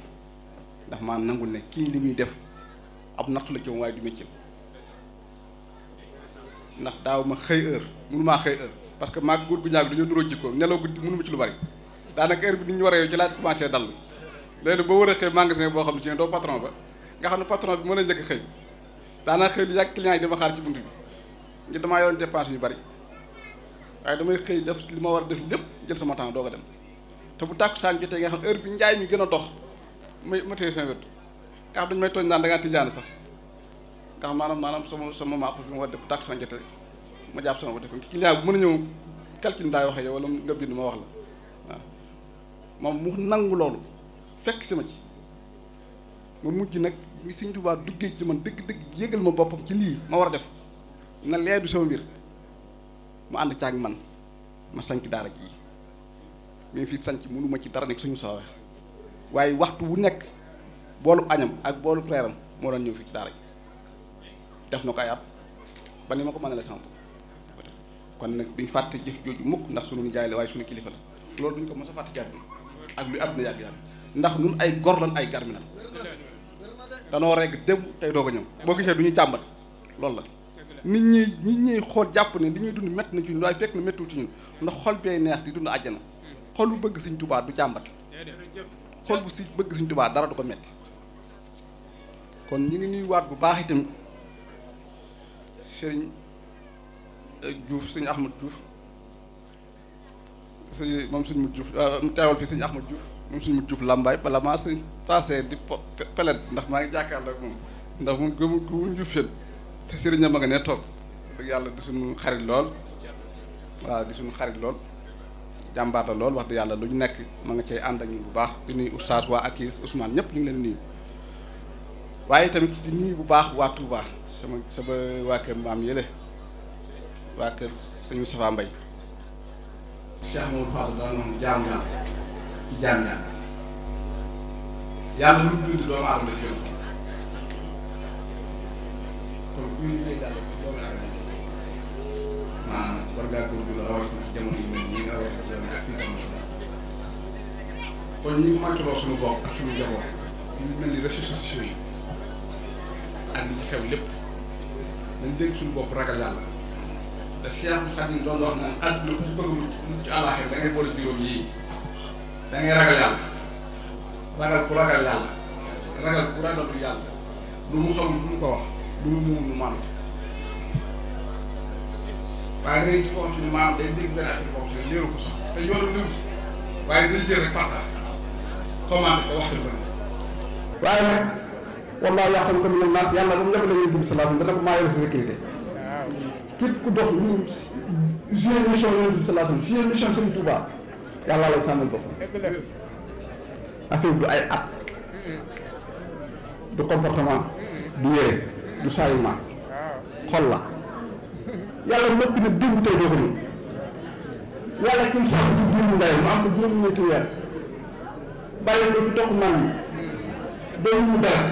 Speaker 13: ndax maa nangul ne kii li muy def ab nattu la ci moom waaye du métier ndax daaw ma xëy heure mënu maa xëy heure parce que maa góor gu ñaag dañoo nuroo jikko nelaw guddi mënu ma ci lu bari daanaka heure bi ni ñu war a yow ci laaj commencé dal léegi boo war a xëy magasin boo xam ne ci doo patron ba nga xam ne patron bi mën a njëkk xëy daanaka xëy lu yàgg client yi dama xaar ci buntu bi ngir damaa yoroon dépense yu bari waaye damay xëy def li ma war a def lépp jël sama temps doog a dem te bu tàkkusaan jotee nga xam heure bi njaay mi gën a dox ma téye sama wet nga xam dañu may tooñ naan da ngaa tijaan sax nga xam maanaam sama maaxu bi ma war a def bu tàkkusaan jotee ma jàpp sama ba def ko client bu mën a ñëw calcul daay waxee yow wala nga bind ma wax la waaw moom mu nangu loolu fekk si ma ci ma mujj nag mi Sëñ Tuubaa duggee ci man dëgg-dëgg yëgal ma boppam ci lii ma war a def na lee du sama mbir ma ànd caag man ma sanc daara ji mais fii sanc mënu ma ci dara nekk suñu soowee waaye waxtu wu nekk boolu añam ak boolu reeram moo doon ñëw fii ci daara ji def na ko ay at ba ni ma ko mënalee sama bopp kon nag duñ fàtte jëf jooju mukk ndax suñu nijaay la waaye suñu kilifa la loolu duñ ko mos a fàtte ci àdduna ak lu àdduna yàgg-yàgg ndax ñun ay gor lan ay garmi lan danoo rekk dem tey doog a ñëw boo gisee du ñu jàmbat loolu la nit ñi xool jàpp ne li ñuy dund métti na ci ñun waaye fekk na méttiwul ci ñun ndax xol bee neex di dund àjjana xol bu bëgg Sëñ Tuubaa du jàmbat xol bu si bëgg Sëñ Tuubaa dara du ko metti kon ñi ngi nuyuwaat bu baax itam Sëriñ Diouf Sëñ Ahmad Diouf moom Sëñ Mut Diouf mu teewal fi Sëñ Ahmad Diouf moom Sëñ Mut Diouf Lambaay bala maa sëñ passé di pelet ndax maa ngi jàkkaarloo ak moom ndax moom gëmu ko wuñ Diouf fen te sëriñam ma nga ne toog dëgg yàlla di suñu xarit lool waaw di suñu xarit lool jàmbaar la lool wax dëgg yàlla lu ñu nekk ma nga cay ànd ak ñun bu baax di nuyu oustaz waa Akis Ousmane ñëpp ñu ngi leen nuyu waaye tamit di nuyu bu baax waa Touba sama waa kër maam yële waa kër sëñ Moustapha Mbaye Cheikh Mamadou Fall daan noonu jaam yàlla ci jaam yàlla lu mu bind doomu aadama ci yoon kon bu ñu lay jàll doomu aadama maanaam war ngaa góorgóorlu rawatina ci jamono yi mel nii nga rawee ci yoon ak fii tam kon ñu ngi moytuloo suñu bopp ak suñu njaboot ñu mel ni réseaux sociaux yi ak li ci xew lépp dañ dégg suñu bopp ragal yàlla te Cheikh Khadim doon wax naan àdduna ku ci bëgg mucc ci àllaaxira da ngay boole juróom yii da ngay ragal yàlla ragal ku ragal yàlla ragal ku ragalul yàlla lu mu xam lu mu ko wax lu mu muum lu maanu waaye da ngay ci koo xam ne maanaam day dégg benn affaire boo xam ne léeru ko sax te yoonu léeru waaye day jël rek partage commenté ko waxtu ba waaye nag
Speaker 14: wallaahu ya'simuka mina naas yàlla ba mu yebale Yonent bi sallallahu alayhi wa sallam dana ko maa yore sa sécurité képp ku dox ñu joué mission Yonent bi sallallahu alayhi wa sallam joué mission Serigne Touba yàlla lay sàmmal boppam affaire du ay at du comportement du yére du saayuma xol la yàlla noppi na démb tey doo ko ñëw yàlla kim sax ci biiru ndey mu am ko juróom-ñetti weer bàyyi ko ci toq naan yi doo mu dara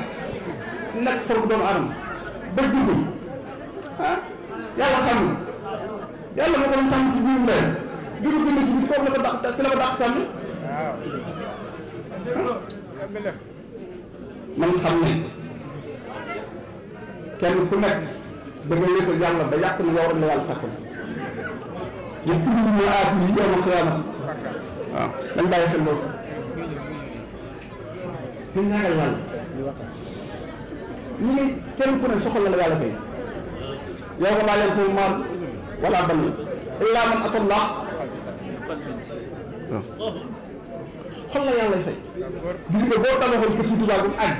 Speaker 14: nekk foog doomu aadama ba dugg ah yàlla xam na yàlla moo ko doon sàmm ci biiru ndey juru ko ci biir foofu la ko dàq ci la ko dàq sàmm man xam ne kenn ku nekk da nga wéetal yàlla ba yàq na yow rek la yàlla fàkkoon yëpp lu ñu aat yi yowmal qiyaamati waaw dañ bàyyi xel loolu dañ ñaagal yàlla ñu ngi kenn ku ne soxla la yàlla fay yow ko laa leen ko maal wala ban illaa man atallah waaw xol la yàlla fay gis nga boo tabaxoon kër Sëriñ Tuubaa bu àgg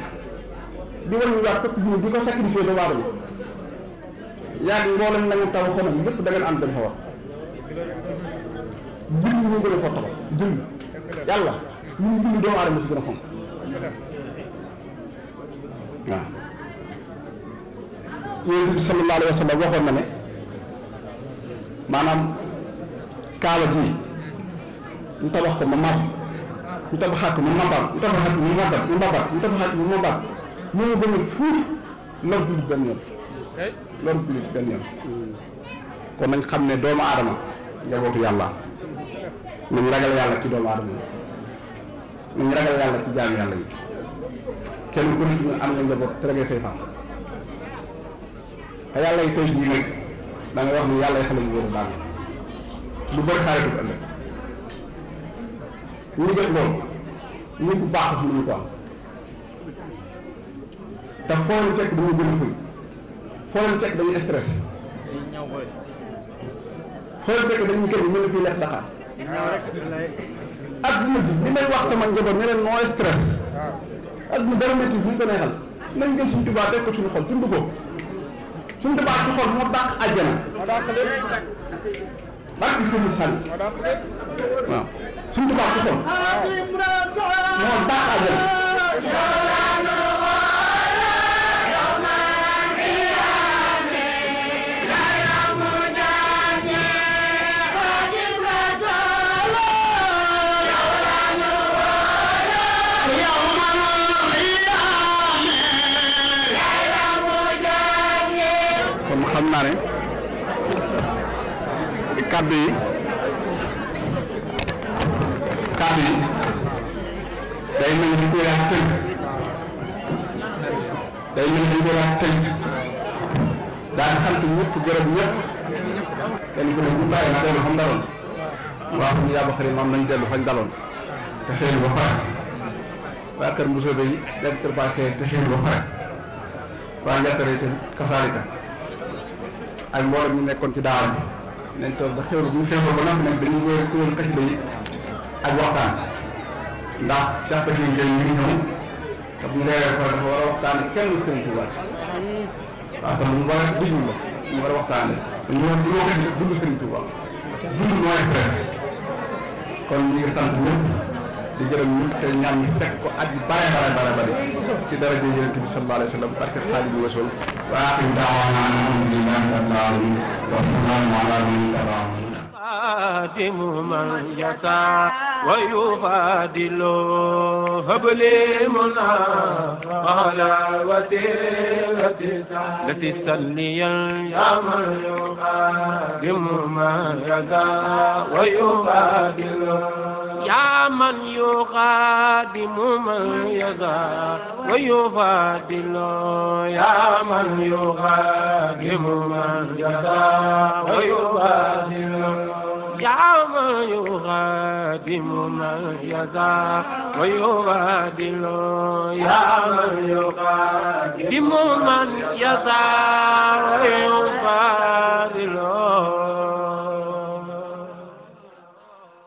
Speaker 14: di war ñu waat fekk ñu di ko sacrifié da waaru yaa ngi mboolem nañu tabaxoon lépp da ngeen am dem fa war julli ñu gën a foo tabax julli yàlla ñu ngi julli doomu aadama si gën a fonk waaw Yonent bi sallallahu alayhi wa sallam waxoon na ne maanaam kaaba gi ñu tabax ko ma mar ñu tabaxaat ko mu mabal ñu tabaxaat ko mu mabal ñu mabal ñu tabaxaat ko mu mabal ñu ngi gën a fuuf lor julli benn yoon lor julli benn yoon kon nañ xam ne doomu aadama njabootu yàlla nañ ragal yàlla ci doomu aadama yi nañ ragal yàlla ci jaam yàlla yi kenn ku nit ñu am nga njaboot te ngay fay fam te yàlla yi tey jii nag da nga wax ni yàlla yi xale yu góor baax lu bëri xaaritu ko ëllëg ñu def loolu ñu bu baax mënuñu ko am te foo leen fekk dañuy gën a ful foo leen fekk dañuy stress foo leen fekk dañuy kër ñu ne fii lekk Dakar adduna bi li may wax sama njaboot ne leen noo stress adduna dara métti bu ñu ko neexal nañ jël suñu Tuubaa teg ko suñu xol suñu dugub suñu Tuubaa ci xol moo dàq àjjana barki sëriñ Sall waaw suñu Tuubaa ci xol moo dàq àjjana xam naa ne kàddu yi day mel ni koy wax tënk day mel ni koy wax tënk daal sant ñëpp gërëm ñëpp kenn ku ne bu bàyyi na dellu xam daloon waa xam yaa ba xëri moom nañ dellu fañ daloon te xëy ba pare waa kër Moussa Bey dem kër Ba xëy te xëy ba pare waa njàkkare itam kasaalika ak mboolem ñu nekkoon ci daara ji nañ toog ba xewlu bu ñu xewloo ba noppi nag dañuy wéer kuréel xasida yi ak waxtaan ndax Cheikh Bachir Gueye ñu ngi ñëw te bu ñu reeree ko dafa war a waxtaan kenn lu Sëriñ Tuubaa waaw te mu war a diglu la mu war a waxtaane ñu dund Sëriñ Tuubaa dund mooy stress kon ñu ngi sant ñëpp di gërëm ñëpp te ñaan ñu fekk ko at yu bare ci daraja Yonent bi sallallahu alayhi wa sallam barke Xaadimu Rasuul wa aaxiru da'waanaa alhamdulillahi rabbil aalamiin wa salaamun alaa man ittaba'a
Speaker 1: خاتم من يسعى ويفادل هب لي منى على وسيلة التي سليا يا من يخادم من يسعى ويفادل يا من يخادم من يسعى ويفادل يا من يخادم من يسعى ويفادل يا من يخادم من يسعى ويبادل يا من يخادم من يسعى